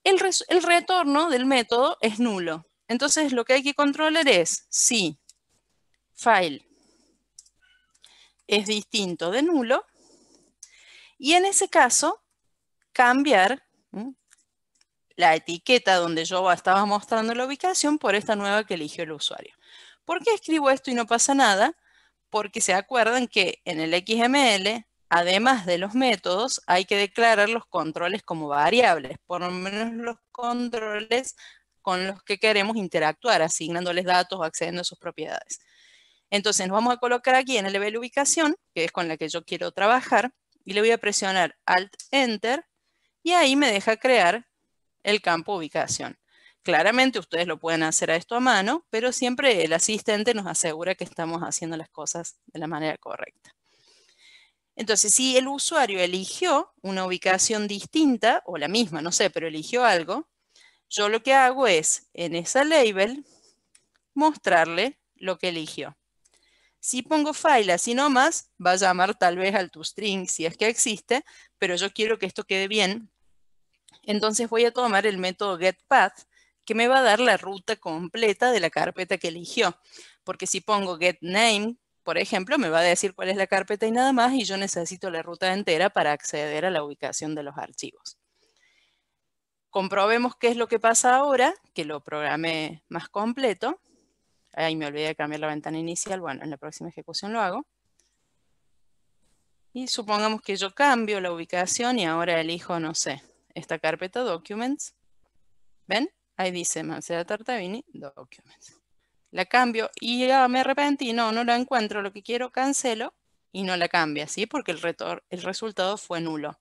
Speaker 1: el retorno del método es nulo. Entonces lo que hay que controlar es si File es distinto de nulo y en ese caso cambiar la etiqueta donde yo estaba mostrando la ubicación por esta nueva que eligió el usuario. ¿Por qué escribo esto y no pasa nada? Porque se acuerdan que en el XML, además de los métodos, hay que declarar los controles como variables, por lo menos los controles con los que queremos interactuar, asignándoles datos o accediendo a sus propiedades. Entonces nos vamos a colocar aquí en el nivel ubicación, que es con la que yo quiero trabajar, y le voy a presionar Alt Enter, y ahí me deja crear el campo ubicación. Claramente ustedes lo pueden hacer a esto a mano, pero siempre el asistente nos asegura que estamos haciendo las cosas de la manera correcta. Entonces, si el usuario eligió una ubicación distinta, o la misma, no sé, pero eligió algo, yo lo que hago es, en esa label, mostrarle lo que eligió. Si pongo file así nomás, va a llamar tal vez al toString si es que existe, pero yo quiero que esto quede bien. Entonces voy a tomar el método getPath, que me va a dar la ruta completa de la carpeta que eligió. Porque si pongo getName, por ejemplo, me va a decir cuál es la carpeta y nada más, y yo necesito la ruta entera para acceder a la ubicación de los archivos. Comprobemos qué es lo que pasa ahora, que lo programé más completo. Ahí me olvidé de cambiar la ventana inicial. Bueno, en la próxima ejecución lo hago. Y supongamos que yo cambio la ubicación y ahora elijo, no sé, esta carpeta Documents. ¿Ven? Ahí dice Marcela Tartavini, Documents. La cambio y ya me arrepentí, no la encuentro, lo que quiero cancelo y no la cambia, ¿sí? Porque el resultado fue nulo.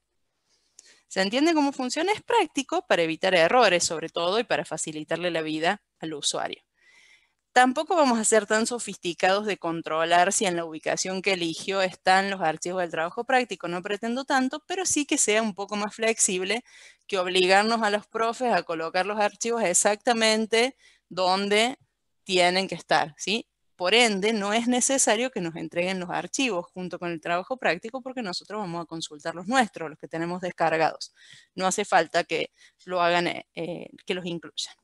Speaker 1: ¿Se entiende cómo funciona? Es práctico para evitar errores, sobre todo, y para facilitarle la vida al usuario. Tampoco vamos a ser tan sofisticados de controlar si en la ubicación que eligió están los archivos del trabajo práctico. No pretendo tanto, pero sí que sea un poco más flexible que obligarnos a los profes a colocar los archivos exactamente donde tienen que estar, ¿sí? Por ende, no es necesario que nos entreguen los archivos junto con el trabajo práctico porque nosotros vamos a consultar los nuestros, los que tenemos descargados. No hace falta que lo hagan, que los incluyan.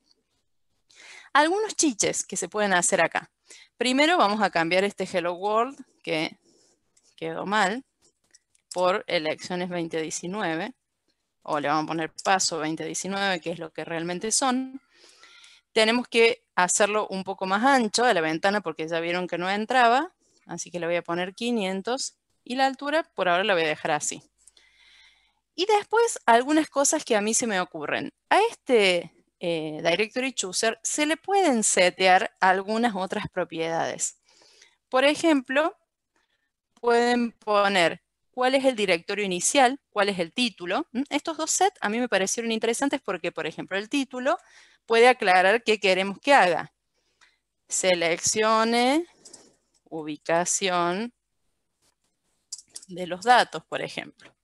Speaker 1: Algunos chiches que se pueden hacer acá. Primero vamos a cambiar este Hello World, que quedó mal, por elecciones 2019. O le vamos a poner paso 2019, que es lo que realmente son. Tenemos que hacerlo un poco más ancho de la ventana porque ya vieron que no entraba. Así que le voy a poner 500. Y la altura por ahora la voy a dejar así. Y después algunas cosas que a mí se me ocurren. A este Directory Chooser se le pueden setear algunas otras propiedades. Por ejemplo, pueden poner cuál es el directorio inicial, cuál es el título. Estos dos sets a mí me parecieron interesantes porque, por ejemplo, el título puede aclarar qué queremos que haga. Seleccione ubicación de los datos, por ejemplo.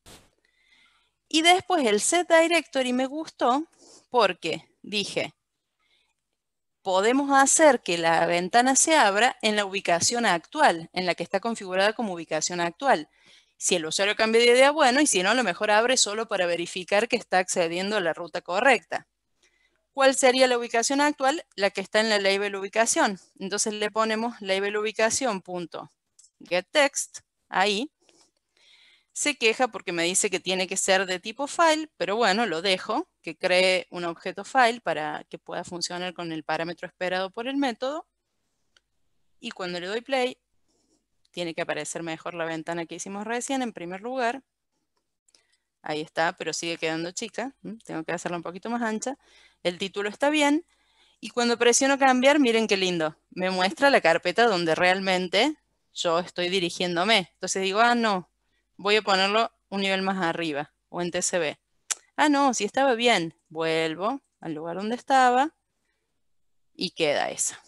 Speaker 1: Y después el set directory me gustó porque dije, podemos hacer que la ventana se abra en la ubicación actual, en la que está configurada como ubicación actual. Si el usuario cambia de idea, bueno, y si no, a lo mejor abre solo para verificar que está accediendo a la ruta correcta. ¿Cuál sería la ubicación actual? La que está en la label ubicación. Entonces le ponemos label ubicación.getText, ahí. Se queja porque me dice que tiene que ser de tipo file, pero bueno, lo dejo, que cree un objeto file para que pueda funcionar con el parámetro esperado por el método. Y cuando le doy play, tiene que aparecer mejor la ventana que hicimos recién en primer lugar. Ahí está, pero sigue quedando chica. Tengo que hacerla un poquito más ancha. El título está bien. Y cuando presiono cambiar, miren qué lindo. Me muestra la carpeta donde realmente yo estoy dirigiéndome. Entonces digo, ah, no, voy a ponerlo un nivel más arriba o en TCB. Ah, no, si estaba bien. Vuelvo al lugar donde estaba y queda esa.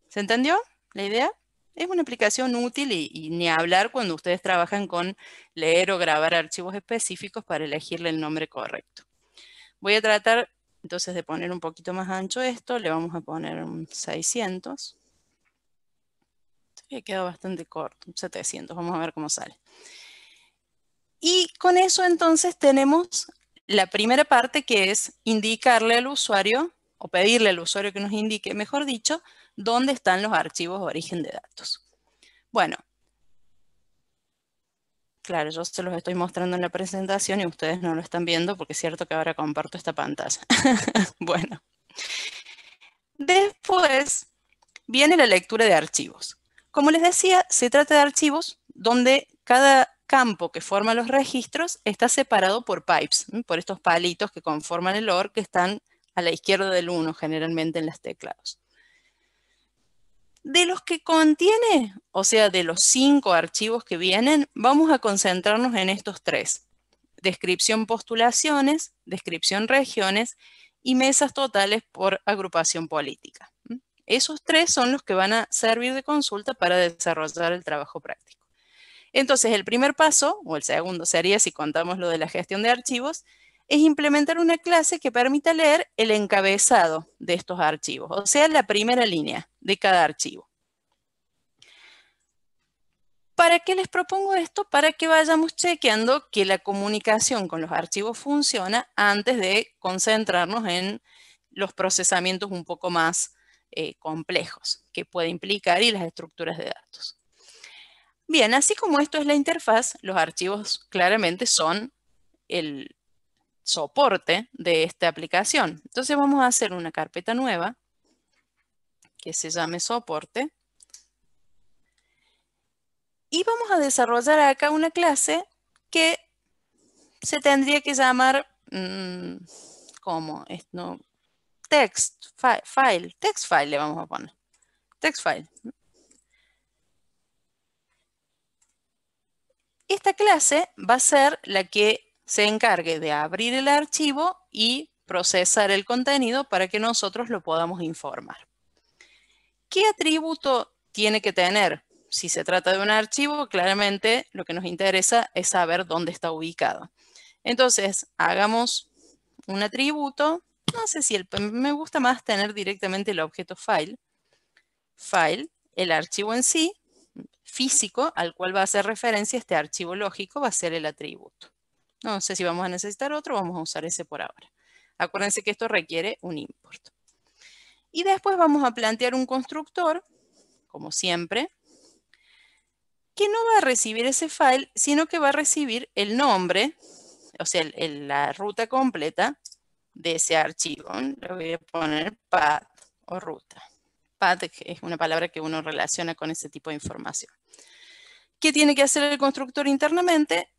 Speaker 1: ¿Se entendió la idea? Es una aplicación útil y ni hablar cuando ustedes trabajan con leer o grabar archivos específicos para elegirle el nombre correcto. Voy a tratar entonces de poner un poquito más ancho esto. Le vamos a poner un 600. Todavía queda bastante corto, un 700. Vamos a ver cómo sale. Y con eso entonces tenemos la primera parte, que es indicarle al usuario, o pedirle al usuario que nos indique, mejor dicho, dónde están los archivos de origen de datos. Bueno, claro, yo se los estoy mostrando en la presentación y ustedes no lo están viendo porque es cierto que ahora comparto esta pantalla. Bueno, después viene la lectura de archivos. Como les decía, se trata de archivos donde cada campo que forma los registros está separado por pipes, por estos palitos que conforman el OR que están a la izquierda del 1 generalmente en los teclados. De los que contiene, o sea, de los 5 archivos que vienen, vamos a concentrarnos en estos 3. Descripción postulaciones, descripción regiones y mesas totales por agrupación política. Esos 3 son los que van a servir de consulta para desarrollar el trabajo práctico. Entonces, el primer paso, o el segundo sería, si contamos lo de la gestión de archivos, es implementar una clase que permita leer el encabezado de estos archivos, o sea, la primera línea de cada archivo. ¿Para qué les propongo esto? Para que vayamos chequeando que la comunicación con los archivos funciona antes de concentrarnos en los procesamientos un poco más complejos que puede implicar y las estructuras de datos. Bien, así como esto es la interfaz, los archivos claramente son el soporte de esta aplicación. Entonces vamos a hacer una carpeta nueva que se llame soporte. Y vamos a desarrollar acá una clase que se tendría que llamar, ¿cómo? No, text file le vamos a poner. Text file. Esta clase va a ser la que se encargue de abrir el archivo y procesar el contenido para que nosotros lo podamos informar. ¿Qué atributo tiene que tener? Si se trata de un archivo, claramente lo que nos interesa es saber dónde está ubicado. Entonces, hagamos un atributo. No sé si me gusta más tener directamente el objeto file. File, el archivo en sí, físico, al cual va a hacer referencia este archivo lógico, va a ser el atributo. No sé si vamos a necesitar otro, vamos a usar ese por ahora. Acuérdense que esto requiere un import. Y después vamos a plantear un constructor, como siempre, que no va a recibir ese file, sino que va a recibir el nombre, o sea, la ruta completa de ese archivo. Le voy a poner path o ruta. Path es una palabra que uno relaciona con ese tipo de información. ¿Qué tiene que hacer el constructor internamente?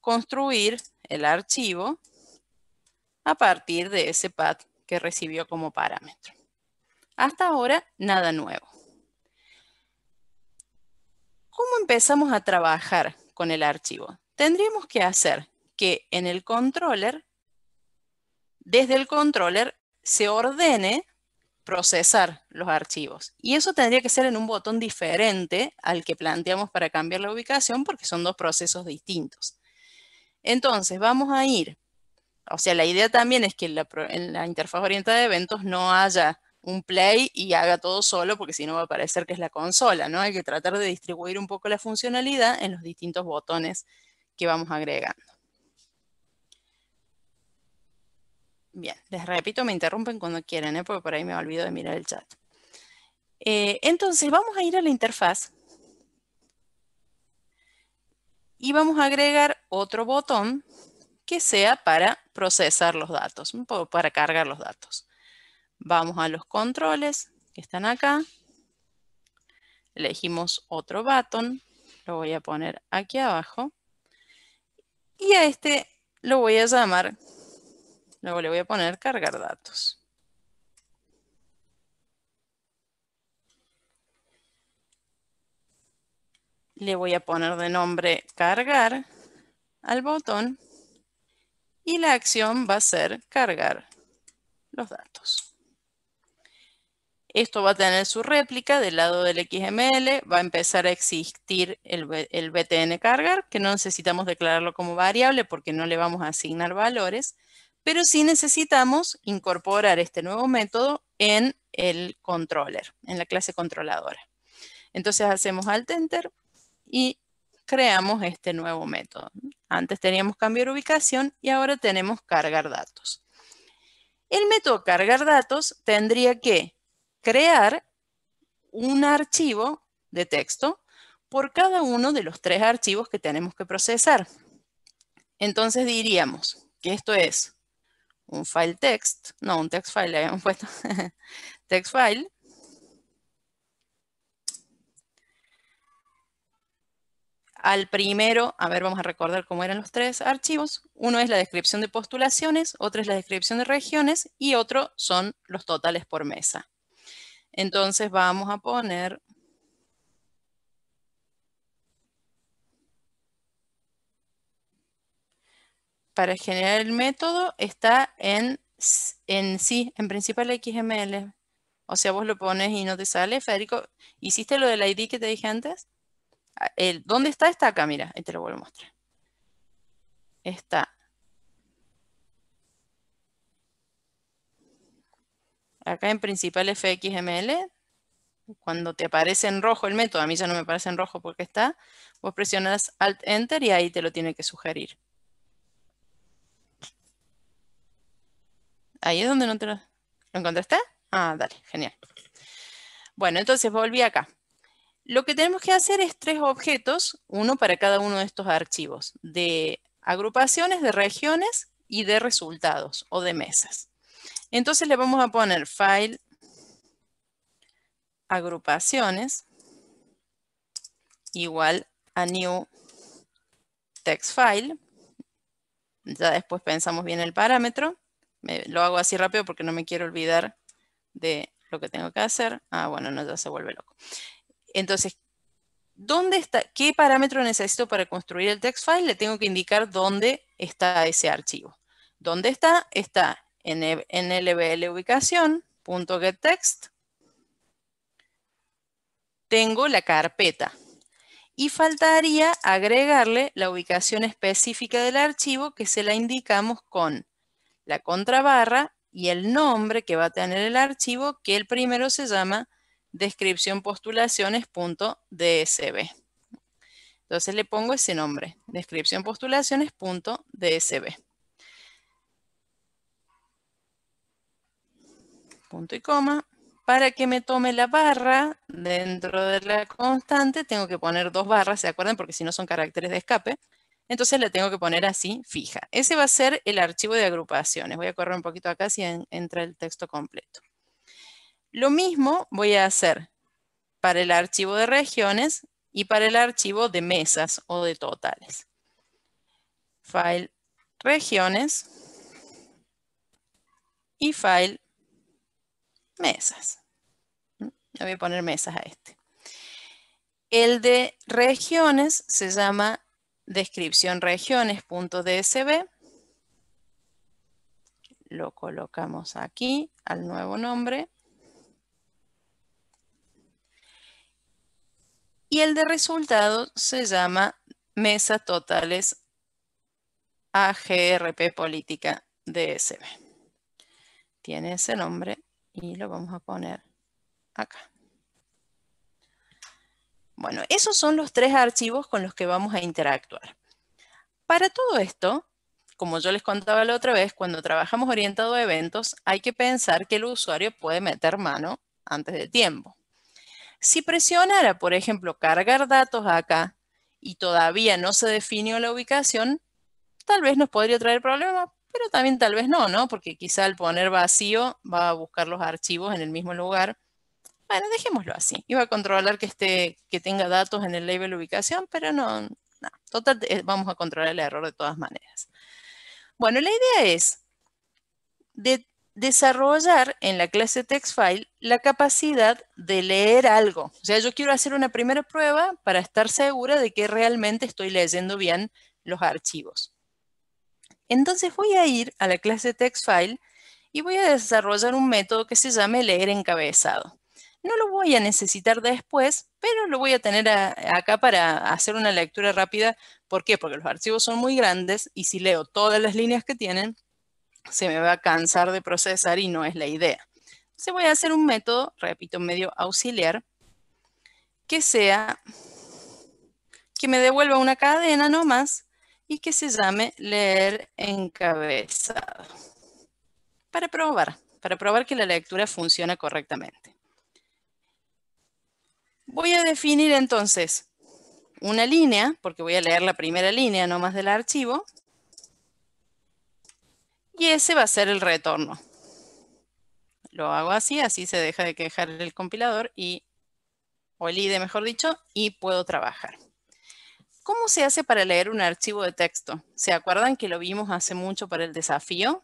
Speaker 1: Construir el archivo a partir de ese path que recibió como parámetro. Hasta ahora, nada nuevo. ¿Cómo empezamos a trabajar con el archivo? Tendríamos que hacer que en el controller, desde el controller, se ordene procesar los archivos. Y eso tendría que ser en un botón diferente al que planteamos para cambiar la ubicación, porque son dos procesos distintos. Entonces, vamos a ir, o sea, la idea también es que en la interfaz orientada de eventos no haya un play y haga todo solo, porque si no va a parecer que es la consola, ¿no? Hay que tratar de distribuir un poco la funcionalidad en los distintos botones que vamos agregando. Bien, les repito, me interrumpen cuando quieran, porque por ahí me olvido de mirar el chat. Entonces, vamos a ir a la interfaz. Y vamos a agregar otro botón que sea para procesar los datos, para cargar los datos. Vamos a los controles que están acá. Elegimos otro button. Lo voy a poner aquí abajo. Y a este lo voy a llamar, luego le voy a poner cargar datos. Le voy a poner de nombre cargar al botón y la acción va a ser cargar los datos. Esto va a tener su réplica del lado del XML, va a empezar a existir el btn cargar, que no necesitamos declararlo como variable porque no le vamos a asignar valores, pero sí necesitamos incorporar este nuevo método en el controller, en la clase controladora. Entonces hacemos Alt Enter y creamos este nuevo método. Antes teníamos cambiar ubicación y ahora tenemos cargar datos. El método cargar datos tendría que crear un archivo de texto por cada uno de los 3 archivos que tenemos que procesar. Entonces diríamos que esto es un file text, no, un text file, le habíamos puesto text file. Al primero, a ver, vamos a recordar cómo eran los 3 archivos. Uno es la descripción de postulaciones, otro es la descripción de regiones y otro son los totales por mesa. Entonces vamos a poner para generar el método está en principal XML. O sea, vos lo pones y no te sale. Federico, ¿hiciste lo del ID que te dije antes? ¿Dónde está? Está acá, mira, ahí te lo vuelvo a mostrar. Está acá en principal FXML. Cuando te aparece en rojo el método, a mí ya no me aparece en rojo porque está, vos presionas Alt Enter y ahí te lo tiene que sugerir. Ahí es donde no te lo encontraste. Ah, dale, genial. Bueno, entonces volví acá. Lo que tenemos que hacer es 3 objetos, uno para cada uno de estos archivos, de agrupaciones, de regiones y de resultados o de mesas. Entonces le vamos a poner file agrupaciones igual a new text file. Ya después pensamos bien el parámetro. Lo hago así rápido porque no me quiero olvidar de lo que tengo que hacer. Ah, bueno, no, ya se vuelve loco. Entonces, ¿dónde está? ¿Qué parámetro necesito para construir el text file? Le tengo que indicar dónde está ese archivo. ¿Dónde está? Está en lbl ubicación, .getText. Tengo la carpeta. Y faltaría agregarle la ubicación específica del archivo que se la indicamos con la contrabarra y el nombre que va a tener el archivo, que el primero se llama descripción postulaciones.dsb. Entonces le pongo ese nombre, descripción postulaciones.dsb. Punto y coma. Para que me tome la barra dentro de la constante, tengo que poner 2 barras, ¿se acuerdan? Porque si no son caracteres de escape. Entonces la tengo que poner así, fija. Ese va a ser el archivo de agrupaciones. Voy a correr un poquito acá si entra el texto completo. Lo mismo voy a hacer para el archivo de regiones y para el archivo de mesas o de totales. File regiones y file mesas. Le voy a poner mesas a este. El de regiones se llama descripción regiones.dsb. Lo colocamos aquí al nuevo nombre. Y el de resultados se llama mesa totales AGRP política DSB. Tiene ese nombre y lo vamos a poner acá. Bueno, esos son los 3 archivos con los que vamos a interactuar. Para todo esto, como yo les contaba la otra vez, cuando trabajamos orientado a eventos, hay que pensar que el usuario puede meter mano antes de tiempo. Si presionara, por ejemplo, cargar datos acá y todavía no se definió la ubicación, tal vez nos podría traer problemas, pero también tal vez no, ¿no? Porque quizá al poner vacío va a buscar los archivos en el mismo lugar. Bueno, dejémoslo así. Iba a controlar que tenga datos en el label ubicación, pero no. Total, vamos a controlar el error de todas maneras. Bueno, la idea es desarrollar en la clase TextFile la capacidad de leer algo. O sea, yo quiero hacer una primera prueba para estar segura de que realmente estoy leyendo bien los archivos. Entonces voy a ir a la clase TextFile y voy a desarrollar un método que se llame leer encabezado. No lo voy a necesitar después, pero lo voy a tener acá para hacer una lectura rápida. ¿Por qué? Porque los archivos son muy grandes y si leo todas las líneas que tienen, se me va a cansar de procesar y no es la idea. Entonces voy a hacer un método, repito, medio auxiliar, que me devuelva una cadena nomás y que se llame leer encabezado. Para probar que la lectura funciona correctamente. Voy a definir entonces una línea, porque voy a leer la primera línea nomás del archivo, y ese va a ser el retorno. Lo hago así, así se deja de quejar el compilador, o el IDE mejor dicho, y puedo trabajar. ¿Cómo se hace para leer un archivo de texto? ¿Se acuerdan que lo vimos hace mucho para el desafío?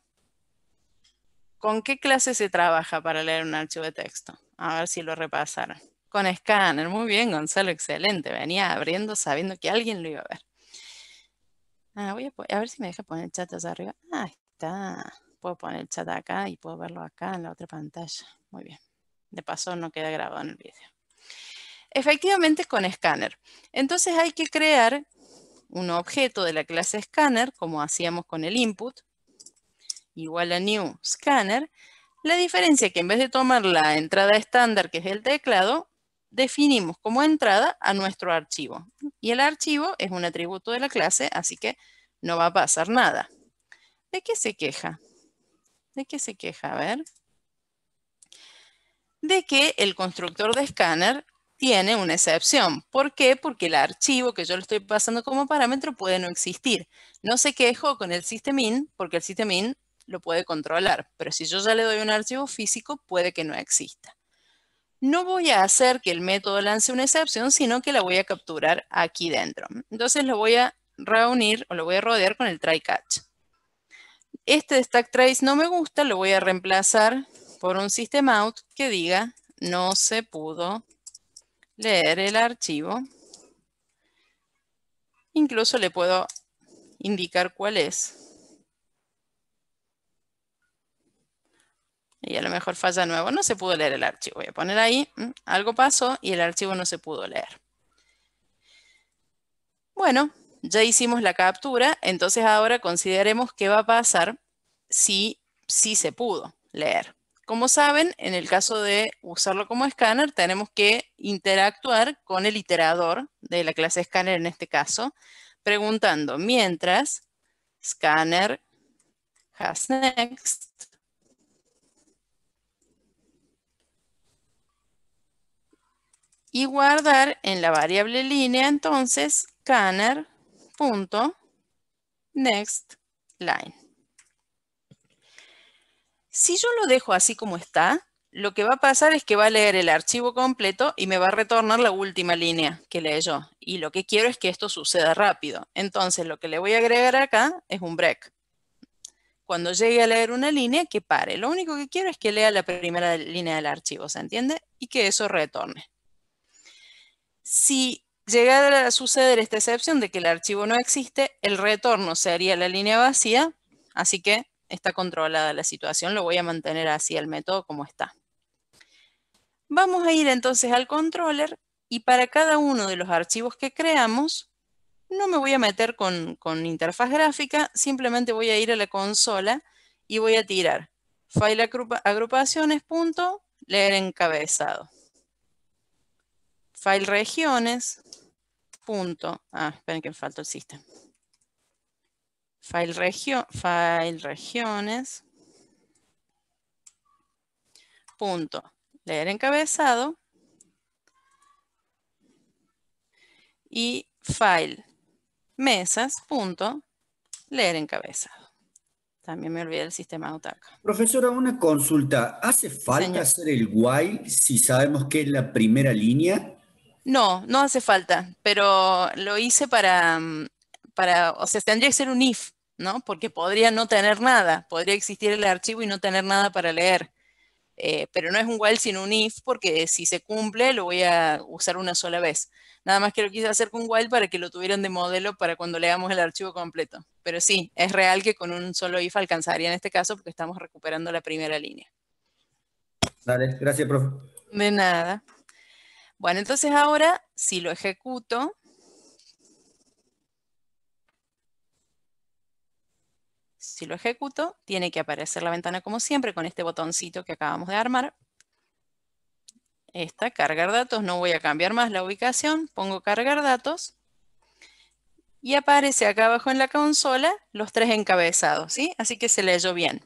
Speaker 1: ¿Con qué clase se trabaja para leer un archivo de texto? A ver si lo repasaron. Con Scanner. Muy bien, Gonzalo, excelente. Venía abriendo sabiendo que alguien lo iba a ver. Voy a ver si me deja poner el chat allá arriba. Ahí está. Puedo poner el chat acá y puedo verlo acá en la otra pantalla. Muy bien. De paso no queda grabado en el video. Efectivamente con Scanner. Entonces hay que crear un objeto de la clase Scanner, como hacíamos con el input, igual a new scanner. La diferencia es que en vez de tomar la entrada estándar, que es el teclado, definimos como entrada a nuestro archivo. Y el archivo es un atributo de la clase, así que no va a pasar nada. ¿De qué se queja? ¿De qué se queja? A ver. De que el constructor de scanner tiene una excepción. ¿Por qué? Porque el archivo que yo le estoy pasando como parámetro puede no existir. No se quejó con el systemin porque el systemin lo puede controlar, pero si yo ya le doy un archivo físico, puede que no exista. No voy a hacer que el método lance una excepción, sino que la voy a capturar aquí dentro. Entonces lo voy a reunir o lo voy a rodear con el try catch. Este de stack trace no me gusta, lo voy a reemplazar por un system out que diga no se pudo leer el archivo. Incluso le puedo indicar cuál es. Y a lo mejor falla de nuevo. No se pudo leer el archivo. Voy a poner ahí. Algo pasó y el archivo no se pudo leer. Bueno, ya hicimos la captura. Entonces ahora consideremos qué va a pasar si se pudo leer. Como saben, en el caso de usarlo como escáner, tenemos que interactuar con el iterador de la clase escáner en este caso, preguntando mientras scanner has next y guardar en la variable línea entonces scanner.nextLine. Si yo lo dejo así como está, lo que va a pasar es que va a leer el archivo completo y me va a retornar la última línea que leyó. Y lo que quiero es que esto suceda rápido. Entonces lo que le voy a agregar acá es un break. Cuando llegue a leer una línea, que pare. Lo único que quiero es que lea la primera línea del archivo, ¿se entiende? Y que eso retorne. Si llegara a suceder esta excepción de que el archivo no existe, el retorno sería la línea vacía, así que está controlada la situación, lo voy a mantener así el método como está. Vamos a ir entonces al controller y para cada uno de los archivos que creamos, no me voy a meter con interfaz gráfica, simplemente voy a ir a la consola y voy a tirar file agrupaciones, leer encabezado. File regiones, esperen que me falta el sistema. File regiones, leer encabezado y file, mesas, punto, leer encabezado. También me olvidé del sistema AUTACA.
Speaker 3: Profesora, una consulta. ¿Hace falta hacer el while si sabemos que es la primera línea?
Speaker 1: No, no hace falta, pero lo hice para, o sea, tendría que ser un if, ¿no? Porque podría no tener nada, podría existir el archivo y no tener nada para leer. Pero no es un while sino un if, porque si se cumple lo voy a usar una sola vez. Nada más que lo quise hacer con while para que lo tuvieran de modelo para cuando leamos el archivo completo. Pero sí, es real que con un solo if alcanzaría en este caso porque estamos recuperando la primera línea.
Speaker 3: Dale, gracias, profe.
Speaker 1: De nada. Bueno, entonces ahora, si lo ejecuto, tiene que aparecer la ventana como siempre con este botoncito que acabamos de armar. Esta, cargar datos, no voy a cambiar más la ubicación, pongo cargar datos y aparece acá abajo en la consola los 3 encabezados, ¿sí? Así que se leyó bien.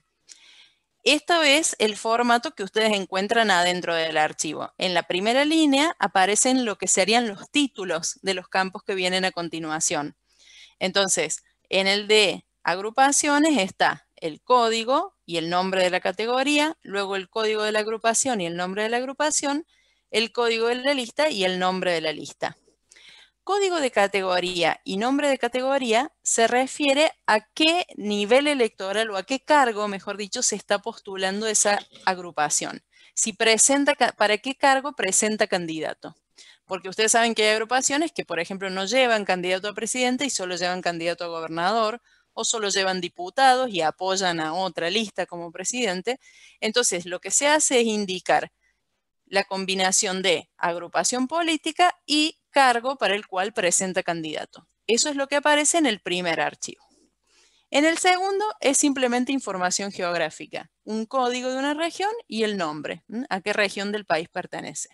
Speaker 1: Esta es el formato que ustedes encuentran adentro del archivo. En la primera línea aparecen lo que serían los títulos de los campos que vienen a continuación. Entonces, en el de agrupaciones está el código y el nombre de la categoría, luego el código de la agrupación y el nombre de la agrupación, el código de la lista y el nombre de la lista. Código de categoría y nombre de categoría se refiere a qué nivel electoral o a qué cargo, mejor dicho, se está postulando esa agrupación. Si presenta, ¿para qué cargo presenta candidato? Porque ustedes saben que hay agrupaciones que, por ejemplo, no llevan candidato a presidente y solo llevan candidato a gobernador, o solo llevan diputados y apoyan a otra lista como presidente. Entonces, lo que se hace es indicar la combinación de agrupación política y cargo para el cual presenta candidato. Eso es lo que aparece en el primer archivo. En el segundo es simplemente información geográfica, un código de una región y el nombre, a qué región del país pertenece.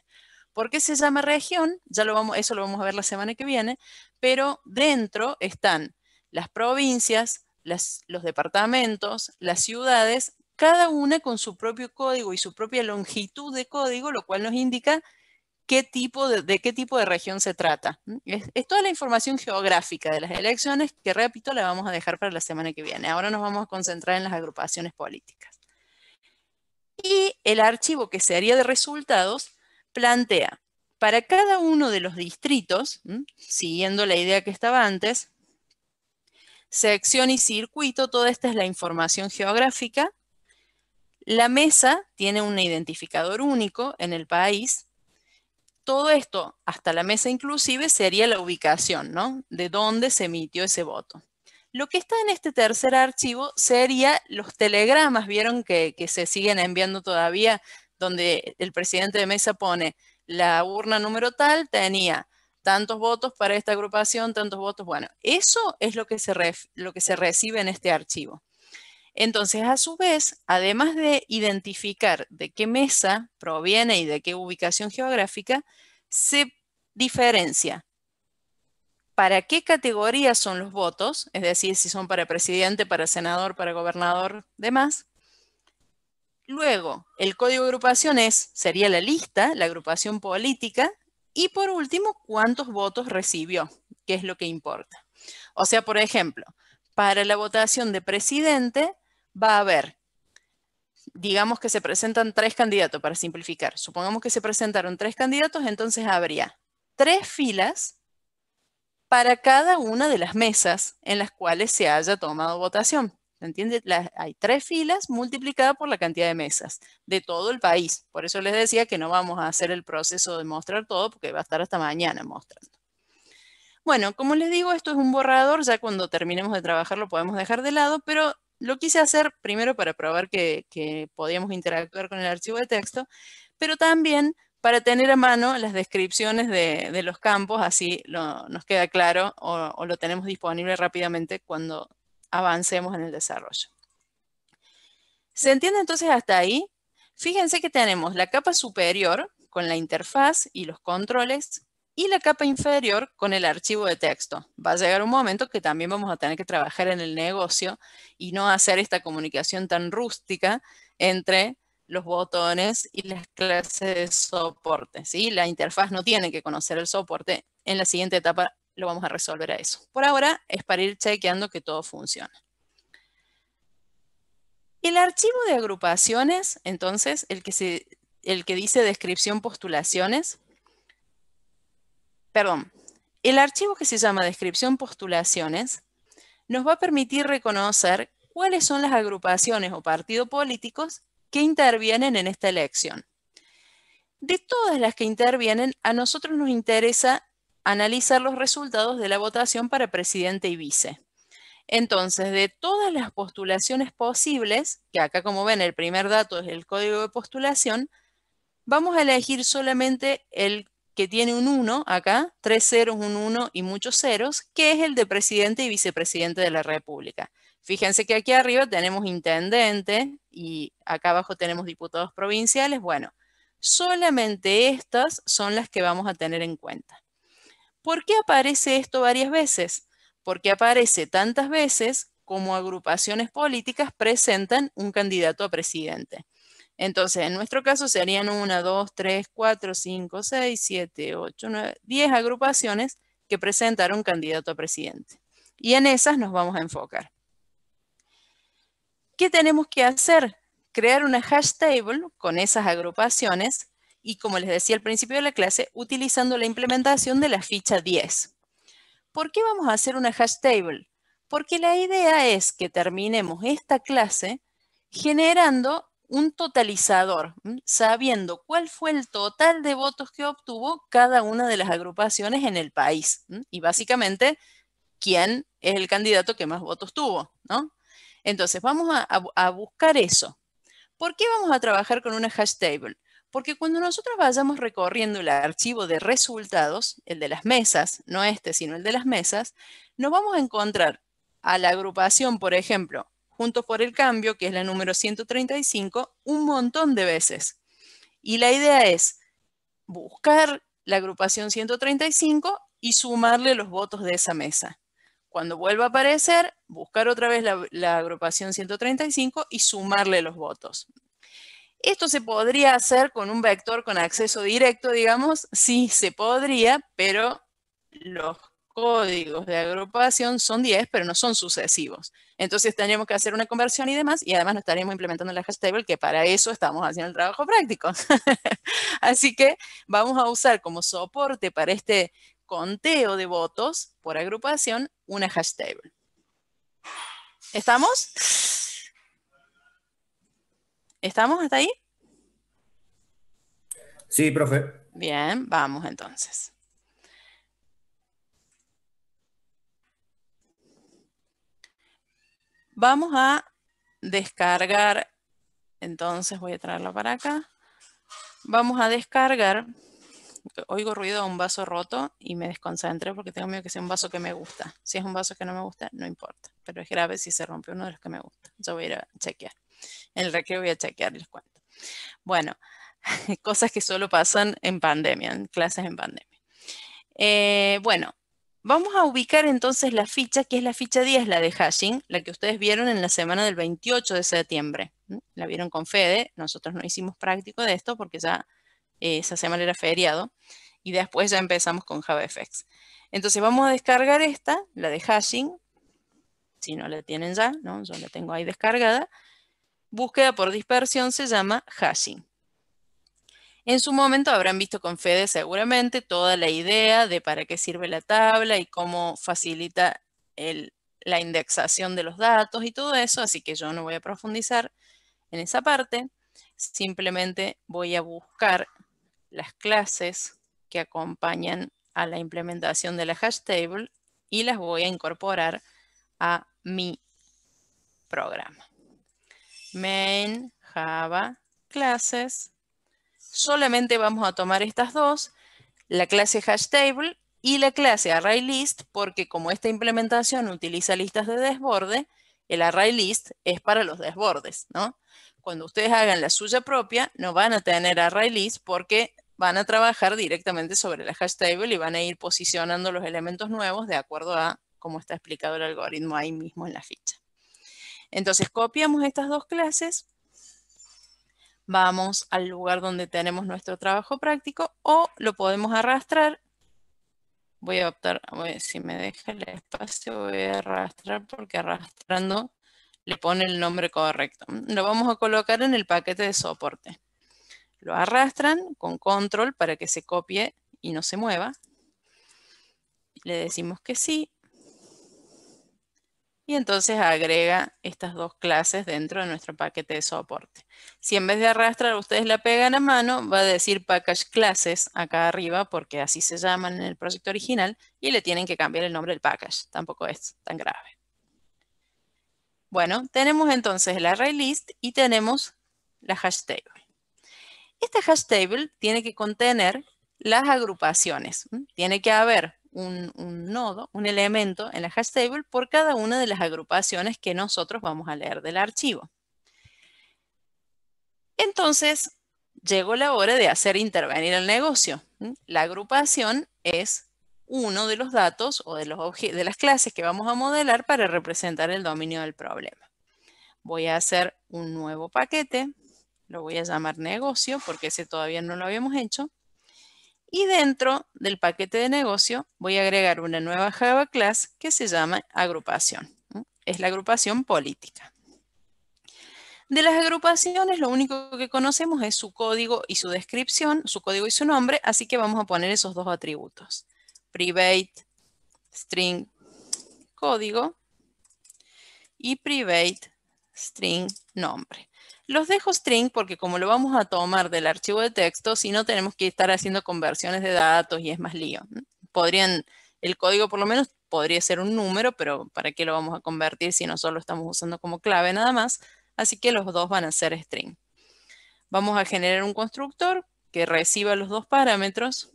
Speaker 1: ¿Por qué se llama región? Eso lo vamos a ver la semana que viene, pero dentro están las provincias, los departamentos, las ciudades, cada una con su propio código y su propia longitud de código, lo cual nos indica de qué tipo de región se trata. Es toda la información geográfica de las elecciones que, repito, la vamos a dejar para la semana que viene. Ahora nos vamos a concentrar en las agrupaciones políticas. Y el archivo que sería de resultados plantea para cada uno de los distritos, siguiendo la idea que estaba antes, sección y circuito, toda esta es la información geográfica. La mesa tiene un identificador único en el país. Todo esto, hasta la mesa inclusive, sería la ubicación, ¿no? De dónde se emitió ese voto. Lo que está en este tercer archivo sería los telegramas, vieron que se siguen enviando todavía, donde el presidente de mesa pone la urna número tal, tenía tantos votos para esta agrupación, tantos votos. Bueno, eso es lo que se recibe en este archivo. Entonces, a su vez, además de identificar de qué mesa proviene y de qué ubicación geográfica, se diferencia para qué categoría son los votos, es decir, si son para presidente, para senador, para gobernador, demás. Luego, el código de agrupación sería la lista, la agrupación política, y por último, cuántos votos recibió, que es lo que importa. O sea, por ejemplo, para la votación de presidente va a haber, digamos que se presentan 3 candidatos, para simplificar. Supongamos que se presentaron 3 candidatos, entonces habría 3 filas para cada una de las mesas en las cuales se haya tomado votación. ¿Se entiende? Hay 3 filas multiplicadas por la cantidad de mesas de todo el país. Por eso les decía que no vamos a hacer el proceso de mostrar todo, porque va a estar hasta mañana mostrando. Bueno, como les digo, esto es un borrador. Ya cuando terminemos de trabajar lo podemos dejar de lado, pero lo quise hacer primero para probar que podíamos interactuar con el archivo de texto, pero también para tener a mano las descripciones de los campos, así nos queda claro o lo tenemos disponible rápidamente cuando avancemos en el desarrollo. ¿Se entiende entonces hasta ahí? Fíjense que tenemos la capa superior con la interfaz y los controles y la capa inferior con el archivo de texto. Va a llegar un momento que también vamos a tener que trabajar en el negocio y no hacer esta comunicación tan rústica entre los botones y las clases de soporte, ¿sí? La interfaz no tiene que conocer el soporte. En la siguiente etapa lo vamos a resolver a eso. Por ahora es para ir chequeando que todo funciona. El archivo de agrupaciones, entonces, el que dice descripción postulaciones, perdón, el archivo que se llama descripción postulaciones nos va a permitir reconocer cuáles son las agrupaciones o partidos políticos que intervienen en esta elección. De todas las que intervienen, a nosotros nos interesa analizar los resultados de la votación para presidente y vice. Entonces, de todas las postulaciones posibles, que acá como ven el primer dato es el código de postulación, vamos a elegir solamente el que tiene un 1 acá, 3 ceros, un 1 y muchos ceros, que es el de presidente y vicepresidente de la República. Fíjense que aquí arriba tenemos intendente y acá abajo tenemos diputados provinciales. Bueno, solamente estas son las que vamos a tener en cuenta. ¿Por qué aparece esto varias veces? Porque aparece tantas veces como agrupaciones políticas presentan un candidato a presidente. Entonces, en nuestro caso serían 1, 2, 3, 4, 5, 6, 7, 8, 9, 10 agrupaciones que presentaron candidato a presidente. Y en esas nos vamos a enfocar. ¿Qué tenemos que hacer? Crear una hash table con esas agrupaciones y, como les decía al principio de la clase, utilizando la implementación de la ficha 10. ¿Por qué vamos a hacer una hash table? Porque la idea es que terminemos esta clase generando un totalizador, sabiendo cuál fue el total de votos que obtuvo cada una de las agrupaciones en el país. Y básicamente, quién es el candidato que más votos tuvo, ¿no? Entonces, vamos a buscar eso. ¿Por qué vamos a trabajar con una hash table? Porque cuando nosotros vayamos recorriendo el archivo de resultados, el de las mesas, no este, sino el de las mesas, nos vamos a encontrar a la agrupación, por ejemplo, Juntos por el Cambio, que es la número 135, un montón de veces. Y la idea es buscar la agrupación 135 y sumarle los votos de esa mesa. Cuando vuelva a aparecer, buscar otra vez la agrupación 135 y sumarle los votos. Esto se podría hacer con un vector con acceso directo, digamos. Sí, se podría, pero los códigos de agrupación son 10, pero no son sucesivos. Entonces tendríamos que hacer una conversión y demás, y además no estaríamos implementando la hash table, que para eso estamos haciendo el trabajo práctico. Así que vamos a usar como soporte para este conteo de votos por agrupación una hash table. ¿Estamos? ¿Estamos hasta ahí?
Speaker 3: Sí, profe.
Speaker 1: Bien, vamos entonces. Vamos a descargar, entonces voy a traerlo para acá. Vamos a descargar, oigo ruido de un vaso roto y me desconcentré porque tengo miedo que sea un vaso que me gusta. Si es un vaso que no me gusta, no importa, pero es grave si se rompe uno de los que me gusta. Yo voy a ir a chequear. En el recreo voy a chequear, les cuento. Bueno, cosas que solo pasan en pandemia, en clases en pandemia. Bueno, vamos a ubicar entonces la ficha, que es la ficha 10, la de hashing, la que ustedes vieron en la semana del 28 de septiembre. La vieron con Fede, nosotros no hicimos práctico de esto porque ya esa semana era feriado, y después ya empezamos con JavaFX. Entonces vamos a descargar esta, la de hashing, si no la tienen ya, ¿no? Yo la tengo ahí descargada. Búsqueda por dispersión se llama hashing. En su momento habrán visto con Fede seguramente toda la idea de para qué sirve la tabla y cómo facilita la indexación de los datos y todo eso, así que yo no voy a profundizar en esa parte. Simplemente voy a buscar las clases que acompañan a la implementación de la hash table y las voy a incorporar a mi programa. Main, Java, clases. Solamente vamos a tomar estas dos, la clase hashtable y la clase ArrayList, porque como esta implementación utiliza listas de desborde, el ArrayList es para los desbordes, ¿no? Cuando ustedes hagan la suya propia, no van a tener ArrayList porque van a trabajar directamente sobre la hashtable y van a ir posicionando los elementos nuevos de acuerdo a cómo está explicado el algoritmo ahí mismo en la ficha. Entonces copiamos estas dos clases. Vamos al lugar donde tenemos nuestro trabajo práctico o lo podemos arrastrar Voy a optar, si me deja el espacio, voy a arrastrar porque arrastrando le pone el nombre correcto. Lo vamos a colocar en el paquete de soporte. Lo arrastran con control para que se copie y no se mueva. Le decimos que sí. Y entonces agrega estas dos clases dentro de nuestro paquete de soporte. Si en vez de arrastrar ustedes la pegan a mano, va a decir package classes acá arriba, porque así se llaman en el proyecto original, y le tienen que cambiar el nombre del package. Tampoco es tan grave. Bueno, tenemos entonces el array list y tenemos la hash table. Esta hash table tiene que contener las agrupaciones. Tiene que haber un nodo, un elemento en la hash table por cada una de las agrupaciones que nosotros vamos a leer del archivo. Entonces, llegó la hora de hacer intervenir el negocio. La agrupación es uno de los datos o de las clases que vamos a modelar para representar el dominio del problema. Voy a hacer un nuevo paquete, lo voy a llamar negocio porque ese todavía no lo habíamos hecho. Y dentro del paquete de negocio voy a agregar una nueva Java class que se llama agrupación. Es la agrupación política. De las agrupaciones lo único que conocemos es su código y su descripción, su código y su nombre, así que vamos a poner esos dos atributos. Private string código y private string nombre. Los dejo string porque como lo vamos a tomar del archivo de texto, si no tenemos que estar haciendo conversiones de datos y es más lío. El código por lo menos podría ser un número, pero ¿para qué lo vamos a convertir si no solo estamos usando como clave nada más? Así que los dos van a ser string. Vamos a generar un constructor que reciba los dos parámetros.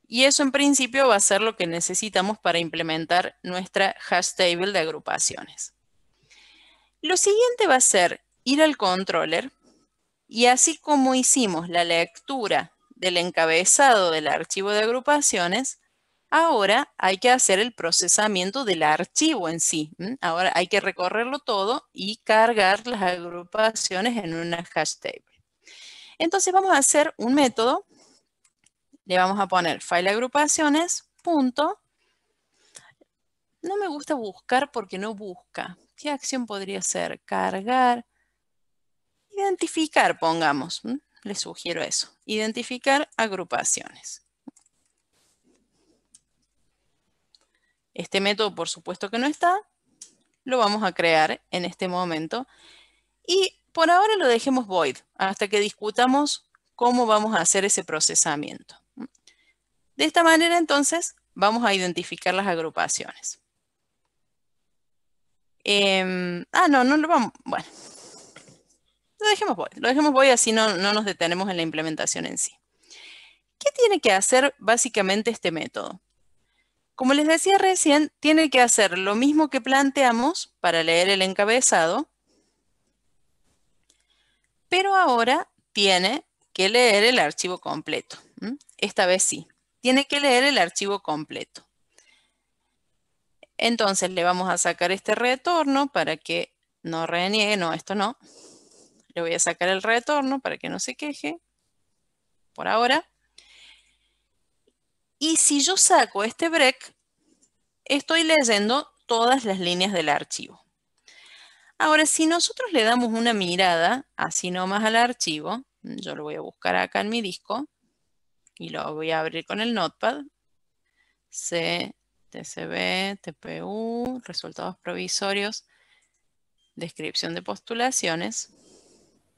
Speaker 1: Y eso en principio va a ser lo que necesitamos para implementar nuestra hash table de agrupaciones. Lo siguiente va a ser ir al controller y así como hicimos la lectura del encabezado del archivo de agrupaciones, ahora hay que hacer el procesamiento del archivo en sí. Ahora hay que recorrerlo todo y cargar las agrupaciones en una hash table. Entonces vamos a hacer un método. Le vamos a poner file agrupaciones, punto. No me gusta buscar porque no busca. ¿Qué acción podría ser? Cargar. Identificar, pongamos. Les sugiero eso. Identificar agrupaciones. Este método, por supuesto que no está. Lo vamos a crear en este momento. Y por ahora lo dejemos void, hasta que discutamos cómo vamos a hacer ese procesamiento. De esta manera, entonces, vamos a identificar las agrupaciones. No lo vamos. Bueno, lo dejemos void, así no nos detenemos en la implementación en sí. ¿Qué tiene que hacer básicamente este método? Como les decía recién, tiene que hacer lo mismo que planteamos para leer el encabezado, pero ahora tiene que leer el archivo completo. Esta vez sí, tiene que leer el archivo completo. Entonces le vamos a sacar este retorno para que no reniegue. No, esto no. Le voy a sacar el retorno para que no se queje. Por ahora. Y si yo saco este break, estoy leyendo todas las líneas del archivo. Ahora, si nosotros le damos una mirada, así nomás al archivo, yo lo voy a buscar acá en mi disco y lo voy a abrir con el Notepad. C, TCB, TPU, resultados provisorios, descripción de postulaciones.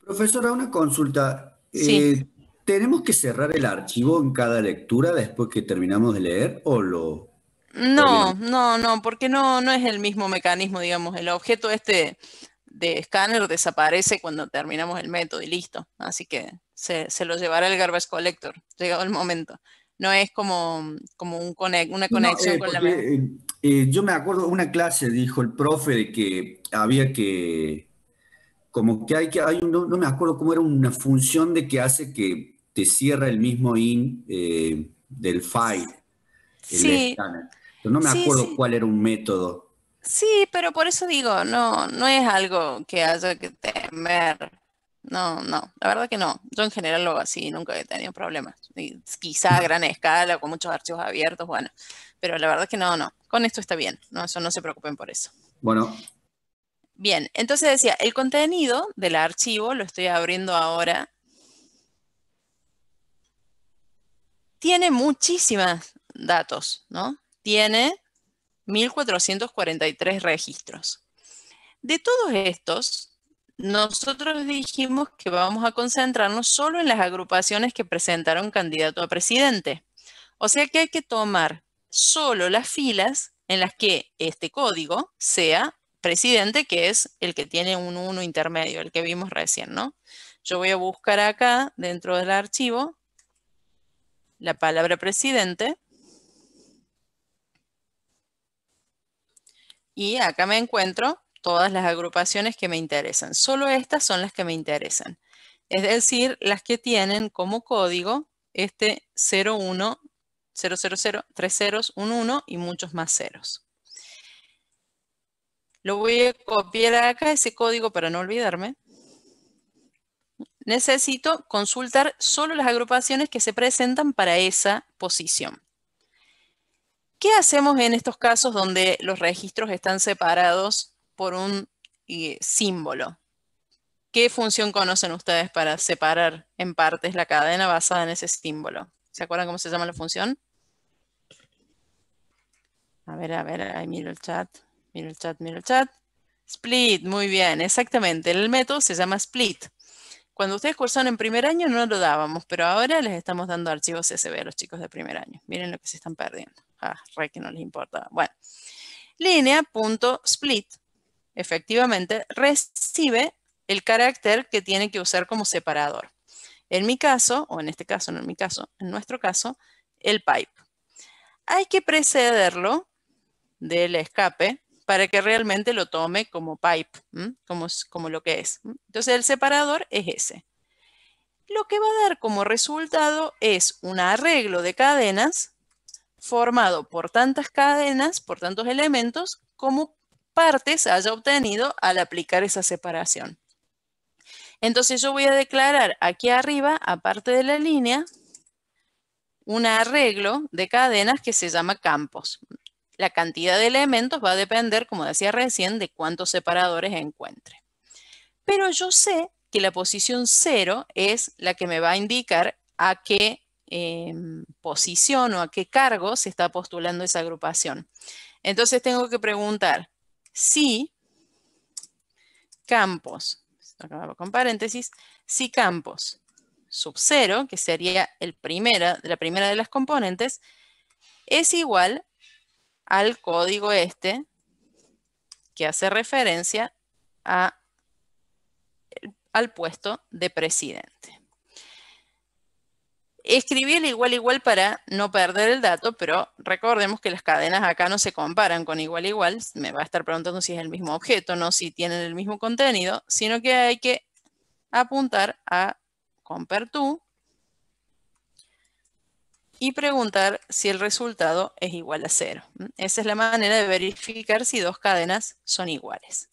Speaker 3: Profesora, una consulta.
Speaker 1: Sí.
Speaker 3: ¿Tenemos que cerrar el archivo en cada lectura después que terminamos de leer o lo podríamos?
Speaker 1: No, porque no es el mismo mecanismo, digamos. El objeto este de escáner desaparece cuando terminamos el método y listo. Así que se lo llevará el garbage collector, llegado el momento. No es como una conexión con la memoria.
Speaker 3: Porque yo me acuerdo, una clase dijo el profe de que había que, como que no me acuerdo cómo era una función de que hace que te cierra el mismo del file, el
Speaker 1: Sí,
Speaker 3: escáner. Pero no me
Speaker 1: sí,
Speaker 3: acuerdo
Speaker 1: sí.
Speaker 3: cuál era un método.
Speaker 1: Sí, pero por eso digo, no es algo que haya que temer. No, no, la verdad que no. Yo en general lo hago así, nunca he tenido problemas. Y quizá a gran escala, con muchos archivos abiertos, bueno. Pero la verdad que no, no. Con esto está bien. No, eso no se preocupen por eso.
Speaker 3: Bueno,
Speaker 1: Bien, entonces decía, el contenido del archivo, lo estoy abriendo ahora, tiene muchísimos datos, ¿no? Tiene 1443 registros. De todos estos, nosotros dijimos que vamos a concentrarnos solo en las agrupaciones que presentaron candidato a presidente. O sea que hay que tomar solo las filas en las que este código sea presidente, que es el que tiene un 1 intermedio, el que vimos recién, ¿no? Yo voy a buscar acá, dentro del archivo, la palabra presidente. Y acá me encuentro todas las agrupaciones que me interesan. Solo estas son las que me interesan. Es decir, las que tienen como código este 01, 000, 3 ceros, un 1 y muchos más ceros. Lo voy a copiar acá, ese código, para no olvidarme. Necesito consultar solo las agrupaciones que se presentan para esa posición. ¿Qué hacemos en estos casos donde los registros están separados por un símbolo? ¿Qué función conocen ustedes para separar en partes la cadena basada en ese símbolo? ¿Se acuerdan cómo se llama la función? A ver, ahí miro el chat, miro el chat, miro el chat. Split, muy bien, exactamente. El método se llama split. Cuando ustedes cursaron en primer año no lo dábamos, pero ahora les estamos dando archivos CSV a los chicos de primer año. Miren lo que se están perdiendo. Ah, re que no les importa. Bueno, línea.split efectivamente recibe el carácter que tiene que usar como separador. En mi caso, o en este caso, no en mi caso, en nuestro caso, el pipe. Hay que precederlo del escape para que realmente lo tome como pipe, como lo que es. Entonces el separador es ese. Lo que va a dar como resultado es un arreglo de cadenas formado por tantas cadenas, por tantos elementos, como partes haya obtenido al aplicar esa separación. Entonces yo voy a declarar aquí arriba, aparte de la línea, un arreglo de cadenas que se llama campos. La cantidad de elementos va a depender, como decía recién, de cuántos separadores encuentre. Pero yo sé que la posición 0 es la que me va a indicar a qué posición o a qué cargo se está postulando esa agrupación. Entonces tengo que preguntar si campos, acá con paréntesis, si campos sub 0, que sería la primera de las componentes, es igual al código este que hace referencia al puesto de presidente. Escribí el igual para no perder el dato, pero recordemos que las cadenas acá no se comparan con igual. Me va a estar preguntando si es el mismo objeto, no si tienen el mismo contenido, sino que hay que apuntar a compare2 y preguntar si el resultado es igual a 0. Esa es la manera de verificar si dos cadenas son iguales.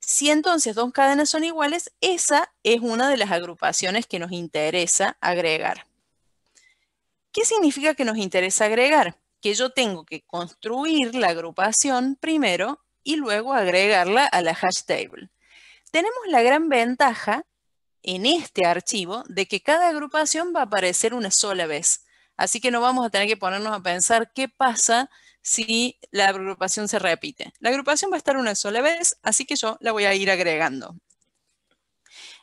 Speaker 1: Si entonces dos cadenas son iguales, esa es una de las agrupaciones que nos interesa agregar. ¿Qué significa que nos interesa agregar? Que yo tengo que construir la agrupación primero y luego agregarla a la hash table. Tenemos la gran ventaja en este archivo de que cada agrupación va a aparecer una sola vez. Así que no vamos a tener que ponernos a pensar qué pasa si la agrupación se repite. La agrupación va a estar una sola vez, así que yo la voy a ir agregando.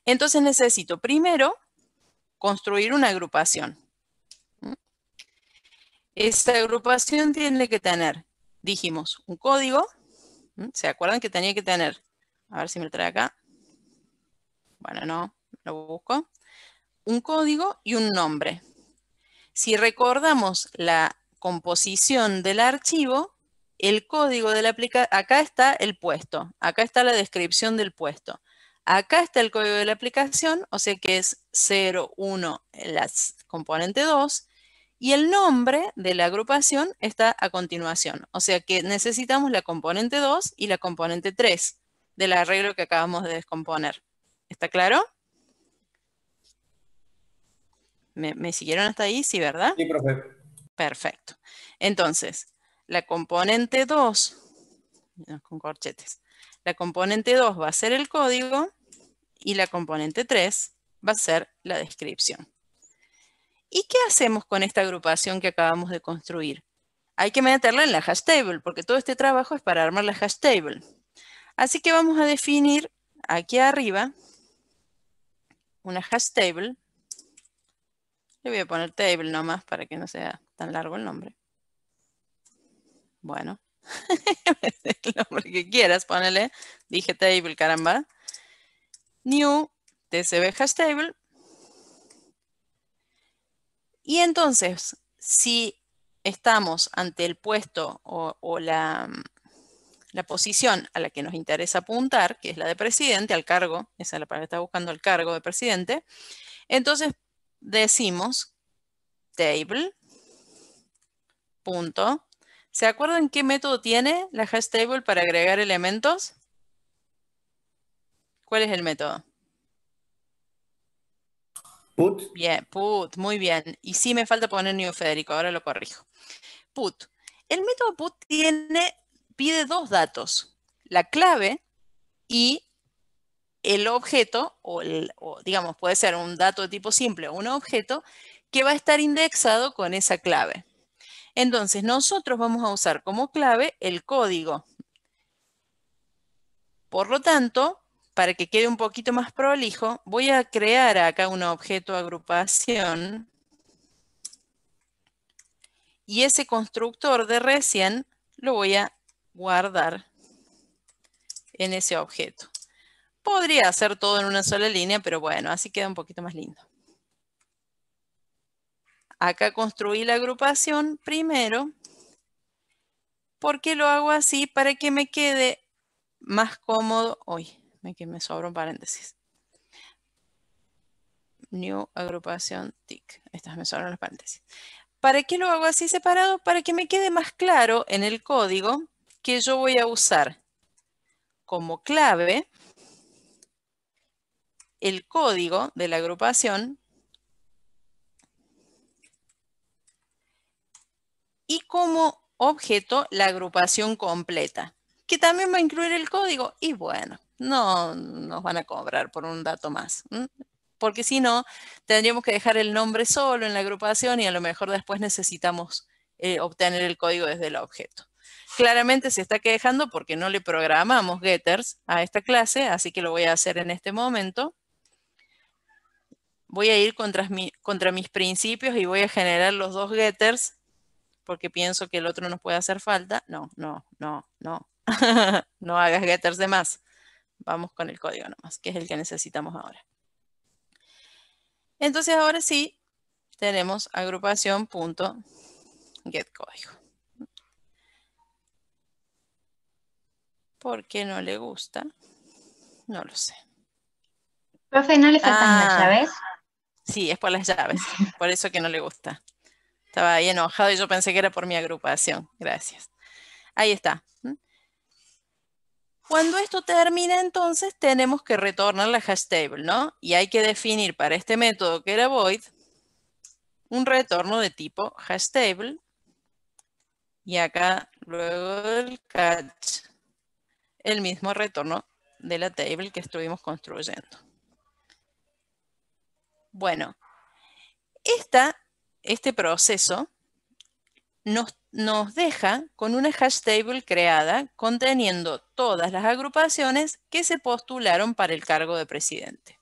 Speaker 1: Entonces necesito primero construir una agrupación. Esta agrupación tiene que tener, dijimos, un código. ¿Se acuerdan que tenía que tener? A ver si me lo trae acá. Bueno, no, lo busco. Un código y un nombre. Si recordamos la composición del archivo, el código de la aplicación, acá está el puesto, acá está la descripción del puesto, acá está el código de la aplicación, o sea que es 0, 1, la componente 2, y el nombre de la agrupación está a continuación, o sea que necesitamos la componente 2 y la componente 3 del arreglo que acabamos de descomponer. ¿Está claro? ¿Me siguieron hasta ahí? Sí, ¿verdad?
Speaker 3: Sí, profe.
Speaker 1: Perfecto. Entonces, la componente 2, con corchetes, la componente 2 va a ser el código y la componente 3 va a ser la descripción. ¿Y qué hacemos con esta agrupación que acabamos de construir? Hay que meterla en la hash table, porque todo este trabajo es para armar la hash table. Así que vamos a definir aquí arriba una hash table. Le voy a poner table nomás para que no sea tan largo el nombre. Bueno, el nombre que quieras, ponele. Dije table, caramba. New tcb hash table. Y entonces, si estamos ante el puesto o la posición a la que nos interesa apuntar, que es la de presidente, al cargo, esa es la palabra que está buscando, el cargo de presidente, entonces decimos table. Punto. ¿Se acuerdan qué método tiene la hash table para agregar elementos? ¿Cuál es el método?
Speaker 3: Put.
Speaker 1: Bien, put, muy bien. Y sí me falta poner new Federico, ahora lo corrijo. Put. El método put pide dos datos, la clave y el objeto, o digamos, puede ser un dato de tipo simple o un objeto que va a estar indexado con esa clave. Entonces, nosotros vamos a usar como clave el código. Por lo tanto, para que quede un poquito más prolijo, voy a crear acá un objeto agrupación y ese constructor de recién lo voy a guardar en ese objeto. Podría hacer todo en una sola línea, pero bueno, así queda un poquito más lindo. Acá construí la agrupación primero. ¿Por qué lo hago así? Para que me quede más cómodo. Uy, me sobra un paréntesis. New agrupación TIC. Estas me sobran los paréntesis. ¿Para qué lo hago así separado? Para que me quede más claro en el código que yo voy a usar como clave el código de la agrupación y como objeto la agrupación completa, que también va a incluir el código. Y bueno, no nos van a cobrar por un dato más, porque si no, tendríamos que dejar el nombre solo en la agrupación y a lo mejor después necesitamos obtener el código desde el objeto. Claramente se está quejando porque no le programamos getters a esta clase, así que lo voy a hacer en este momento. Voy a ir contra mis principios y voy a generar los dos getters porque pienso que el otro nos puede hacer falta. No. No hagas getters de más. Vamos con el código nomás, que es el que necesitamos ahora. Entonces ahora sí, tenemos agrupación.getCódigo. ¿Por qué no le gusta? No lo sé.
Speaker 4: Profe, ¿no le faltan las llaves?
Speaker 1: Sí, es por las llaves. Por eso que no le gusta. Estaba ahí enojado y yo pensé que era por mi agrupación. Gracias. Ahí está. Cuando esto termina, entonces, tenemos que retornar la hash table, ¿no? Y hay que definir para este método que era void un retorno de tipo hash table. Y acá, luego del catch, el mismo retorno de la table que estuvimos construyendo. Bueno, este proceso nos deja con una hash table creada conteniendo todas las agrupaciones que se postularon para el cargo de presidente.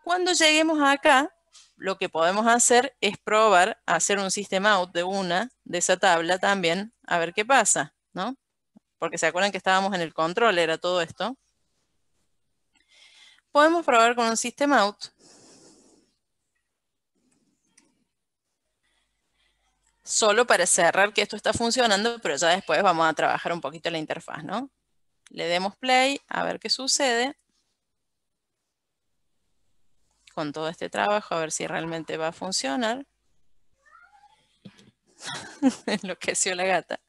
Speaker 1: Cuando lleguemos acá, lo que podemos hacer es probar hacer un system out de una de esa tabla también, a ver qué pasa, ¿no? Porque se acuerdan que estábamos en el control, era todo esto. Podemos probar con un system out. Solo para cerrar que esto está funcionando, pero ya después vamos a trabajar un poquito la interfaz, ¿no? Le demos play, a ver qué sucede. Con todo este trabajo, a ver si realmente va a funcionar. Enloqueció la gata.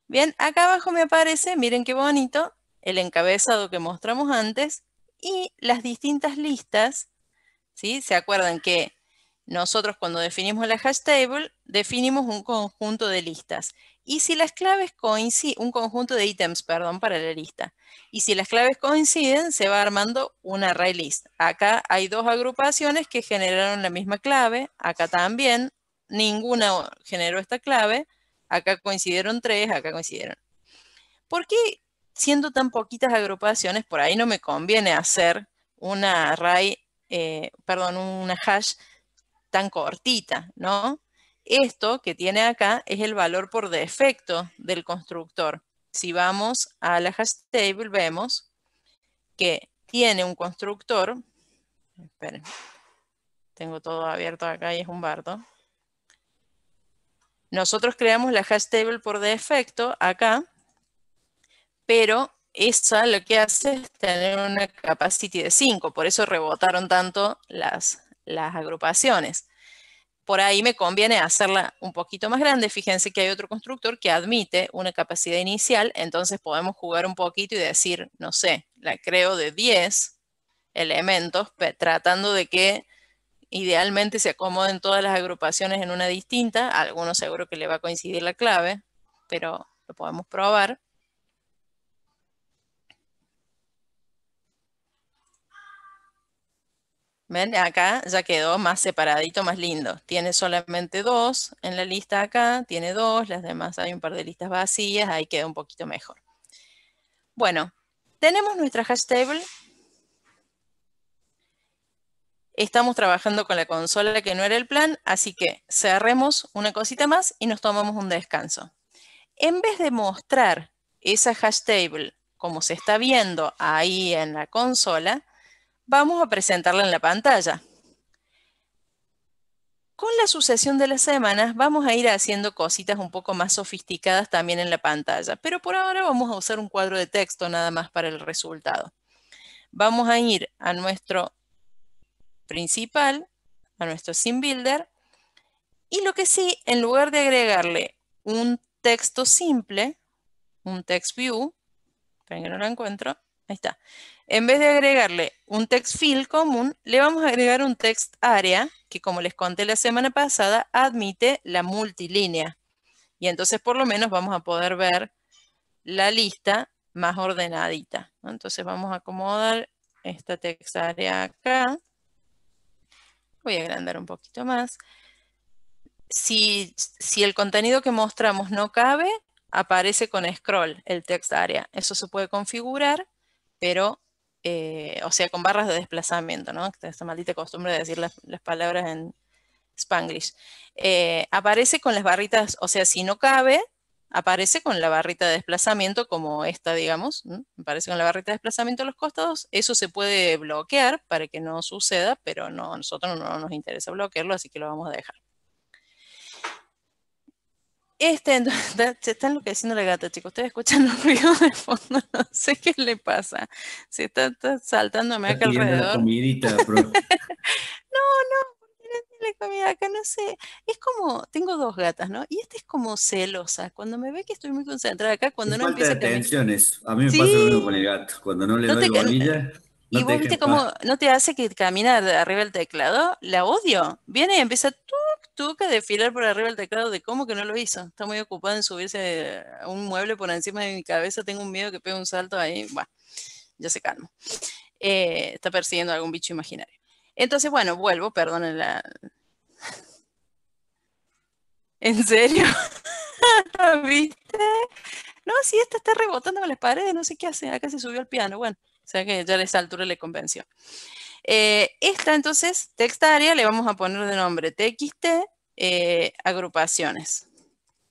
Speaker 1: Bien, acá abajo me aparece, miren qué bonito, el encabezado que mostramos antes y las distintas listas, ¿sí? ¿Se acuerdan que nosotros cuando definimos la hash table, definimos un conjunto de listas. Y si las claves coinciden, un conjunto de ítems, perdón, para la lista. Y si las claves coinciden, se va armando un array list. Acá hay dos agrupaciones que generaron la misma clave. Acá también, ninguna generó esta clave. Acá coincidieron tres, acá coincidieron. ¿Por qué, siendo tan poquitas agrupaciones, por ahí no me conviene hacer una array, una hash tan cortita, ¿no? Esto que tiene acá es el valor por defecto del constructor. Si vamos a la hash table, vemos que tiene un constructor. Esperen, tengo todo abierto acá y es un bardo. Nosotros creamos la hash table por defecto acá, pero esa lo que hace es tener una capacity de 5, por eso rebotaron tanto las agrupaciones. Por ahí me conviene hacerla un poquito más grande. Fíjense que hay otro constructor que admite una capacidad inicial, entonces podemos jugar un poquito y decir, no sé, la creo de 10 elementos, tratando de que idealmente se acomoden todas las agrupaciones en una distinta. A algunos seguro que le va a coincidir la clave, pero lo podemos probar. ¿Ven? Acá ya quedó más separadito, más lindo. Tiene solamente 2 en la lista acá, tiene 2, las demás hay un par de listas vacías, ahí queda un poquito mejor. Bueno, tenemos nuestra hash table. Estamos trabajando con la consola que no era el plan, así que cerremos una cosita más y nos tomamos un descanso. En vez de mostrar esa hash table como se está viendo ahí en la consola, vamos a presentarla en la pantalla. Con la sucesión de las semanas vamos a ir haciendo cositas un poco más sofisticadas también en la pantalla, pero por ahora vamos a usar un cuadro de texto nada más para el resultado. Vamos a ir a nuestro principal, a nuestro scene builder, y lo que sí, en lugar de agregarle un texto simple, un text view, esperen que no lo encuentro, ahí está. En vez de agregarle un text field común, le vamos a agregar un text area, que como les conté la semana pasada, admite la multilínea. Y entonces por lo menos vamos a poder ver la lista más ordenadita, ¿no? Entonces vamos a acomodar esta text area acá. Voy a agrandar un poquito más. Si el contenido que mostramos no cabe, aparece con scroll el text area. Eso se puede configurar, pero, o sea, con barras de desplazamiento, ¿no? Esta maldita costumbre de decir las palabras en Spanglish. Aparece con las barritas, o sea, si no cabe, aparece con la barrita de desplazamiento como esta, digamos. Aparece con la barrita de desplazamiento a los costados. Eso se puede bloquear para que no suceda, pero no, a nosotros no nos interesa bloquearlo, así que lo vamos a dejar. Se está enloqueciendo la gata, chicos. Ustedes escuchan los ruidos de fondo. No sé qué le pasa. Se está saltándome acá alrededor.
Speaker 3: La comidita, bro.
Speaker 1: No, porque no tiene comida acá, no sé. Es como, tengo dos gatas, ¿no? Y esta es como celosa. Cuando me ve que estoy muy concentrada acá, cuando no empieza a caminar.
Speaker 3: Atenciones. A mí me
Speaker 1: Sí.
Speaker 3: pasa lo mismo con el gato. Cuando no le doy bolilla,
Speaker 1: ¿Y
Speaker 3: no
Speaker 1: vos
Speaker 3: te
Speaker 1: viste
Speaker 3: deja en
Speaker 1: cómo
Speaker 3: paz.
Speaker 1: no te hace que caminar de arriba del teclado? La odio. Viene y empieza a desfilar por arriba del teclado de cómo que no lo hizo. Está muy ocupada en subirse a un mueble por encima de mi cabeza. Tengo un miedo que pegue un salto ahí. Bueno, ya se calma. Está persiguiendo a algún bicho imaginario. Entonces, bueno, vuelvo, perdón. ¿En serio? ¿Viste? No, si esta está rebotando con las paredes, no sé qué hace. Acá se subió al piano. Bueno, o sea que ya a esa altura le convenció. Esta entonces, text area, le vamos a poner de nombre txt agrupaciones.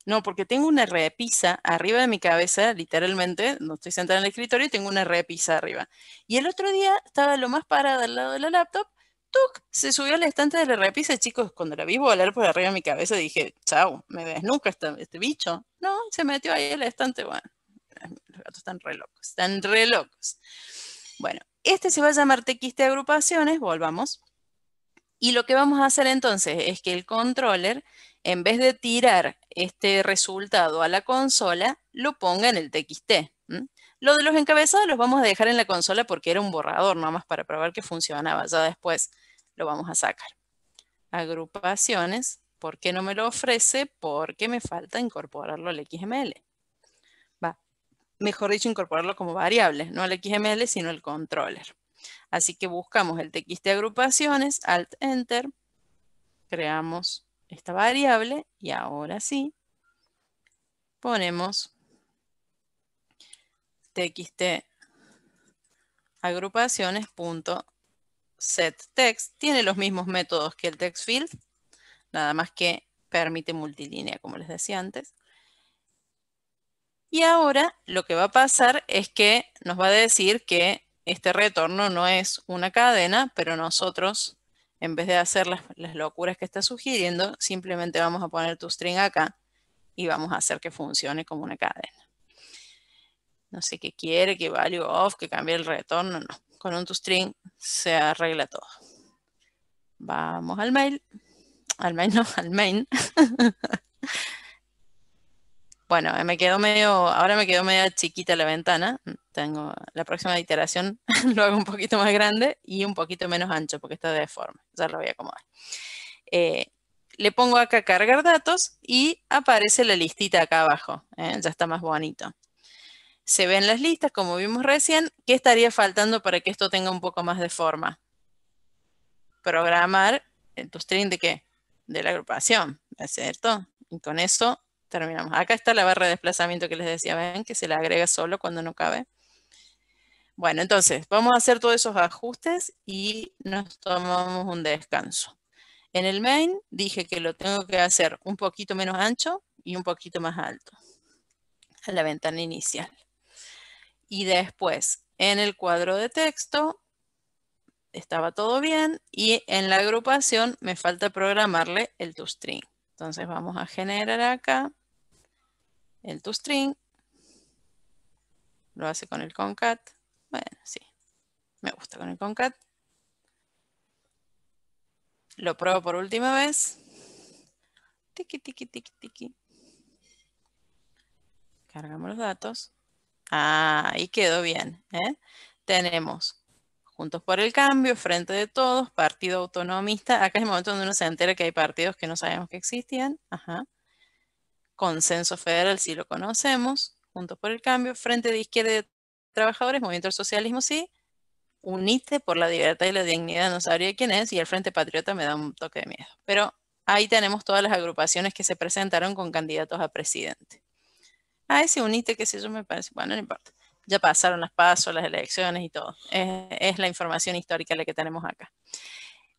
Speaker 1: No, porque tengo una repisa arriba de mi cabeza, literalmente, no estoy sentada en el escritorio y tengo una repisa arriba. Y el otro día estaba lo más parada al lado de la laptop, ¡tuc! Se subió al estante de la repisa, chicos, cuando la vi volar por arriba de mi cabeza dije, chau, me desnuca este bicho. No, se metió ahí al estante, bueno, los gatos están re locos. Bueno, este se va a llamar txt agrupaciones, volvamos. Y lo que vamos a hacer entonces es que el controller, en vez de tirar este resultado a la consola, lo ponga en el txt. Lo de los encabezados los vamos a dejar en la consola porque era un borrador nomás para probar que funcionaba. Ya después lo vamos a sacar. agrupaciones. ¿Por qué no me lo ofrece? Porque me falta incorporarlo al XML. Mejor dicho, incorporarlo como variable, no al XML, sino al controller. Así que buscamos el txt agrupaciones, Alt Enter, creamos esta variable y ahora sí ponemos txt agrupaciones.setText. Tiene los mismos métodos que el text field, nada más que permite multilínea, como les decía antes. Y ahora lo que va a pasar es que nos va a decir que este retorno no es una cadena, pero nosotros, en vez de hacer las locuras que está sugiriendo, simplemente vamos a poner toString acá y vamos a hacer que funcione como una cadena. No sé qué quiere, que value of, que cambie el retorno, no. Con un toString se arregla todo. Vamos al main. Al main. Bueno, ahora me quedó medio chiquita la ventana. Tengo la próxima iteración, lo hago un poquito más grande y un poquito menos ancho porque está deforme. Ya lo voy a acomodar. Le pongo acá cargar datos y aparece la listita acá abajo. Ya está más bonito. Se ven las listas, como vimos recién. ¿Qué estaría faltando para que esto tenga un poco más de forma? Programar el toString ¿de qué? De la agrupación, ¿es cierto? Y con eso terminamos. Acá está la barra de desplazamiento que les decía, ven, que se le agrega solo cuando no cabe. Bueno, entonces, vamos a hacer todos esos ajustes y nos tomamos un descanso. En el main dije que lo tengo que hacer un poquito menos ancho y un poquito más alto a la ventana inicial. Y después, en el cuadro de texto, estaba todo bien y en la agrupación me falta programarle el toString. Entonces vamos a generar acá el toString. Lo hace con el concat. Bueno, sí, me gusta con el concat. Lo pruebo por última vez. Tiki, tiki, tiki, tiki. Cargamos los datos. Ah, ahí quedó bien. Tenemos Juntos por el Cambio, Frente de Todos, Partido Autonomista. Acá es el momento donde uno se entera que hay partidos que no sabemos que existían. Ajá. Consenso Federal, sí lo conocemos. Juntos por el Cambio, Frente de Izquierda de Trabajadores, Movimiento del Socialismo, sí. UNITE por la Libertad y la Dignidad, no sabría quién es. Y el Frente Patriota me da un toque de miedo. Pero ahí tenemos todas las agrupaciones que se presentaron con candidatos a presidente. Ese UNITE, qué sé yo, me parece. Bueno, no importa. Ya pasaron las PASO, las elecciones y todo. Es la información histórica la que tenemos acá.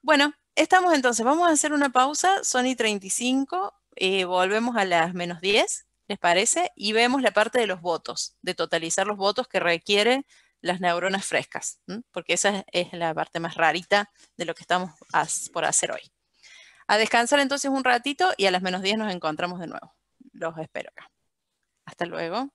Speaker 1: Bueno, estamos entonces. Vamos a hacer una pausa. Son y 35. Volvemos a las -10, ¿les parece? Y vemos la parte de los votos, de totalizar los votos que requiere las neuronas frescas, porque esa es la parte más rarita de lo que estamos por hacer hoy. A descansar entonces un ratito y a las -10 nos encontramos de nuevo. Los espero acá. Hasta luego.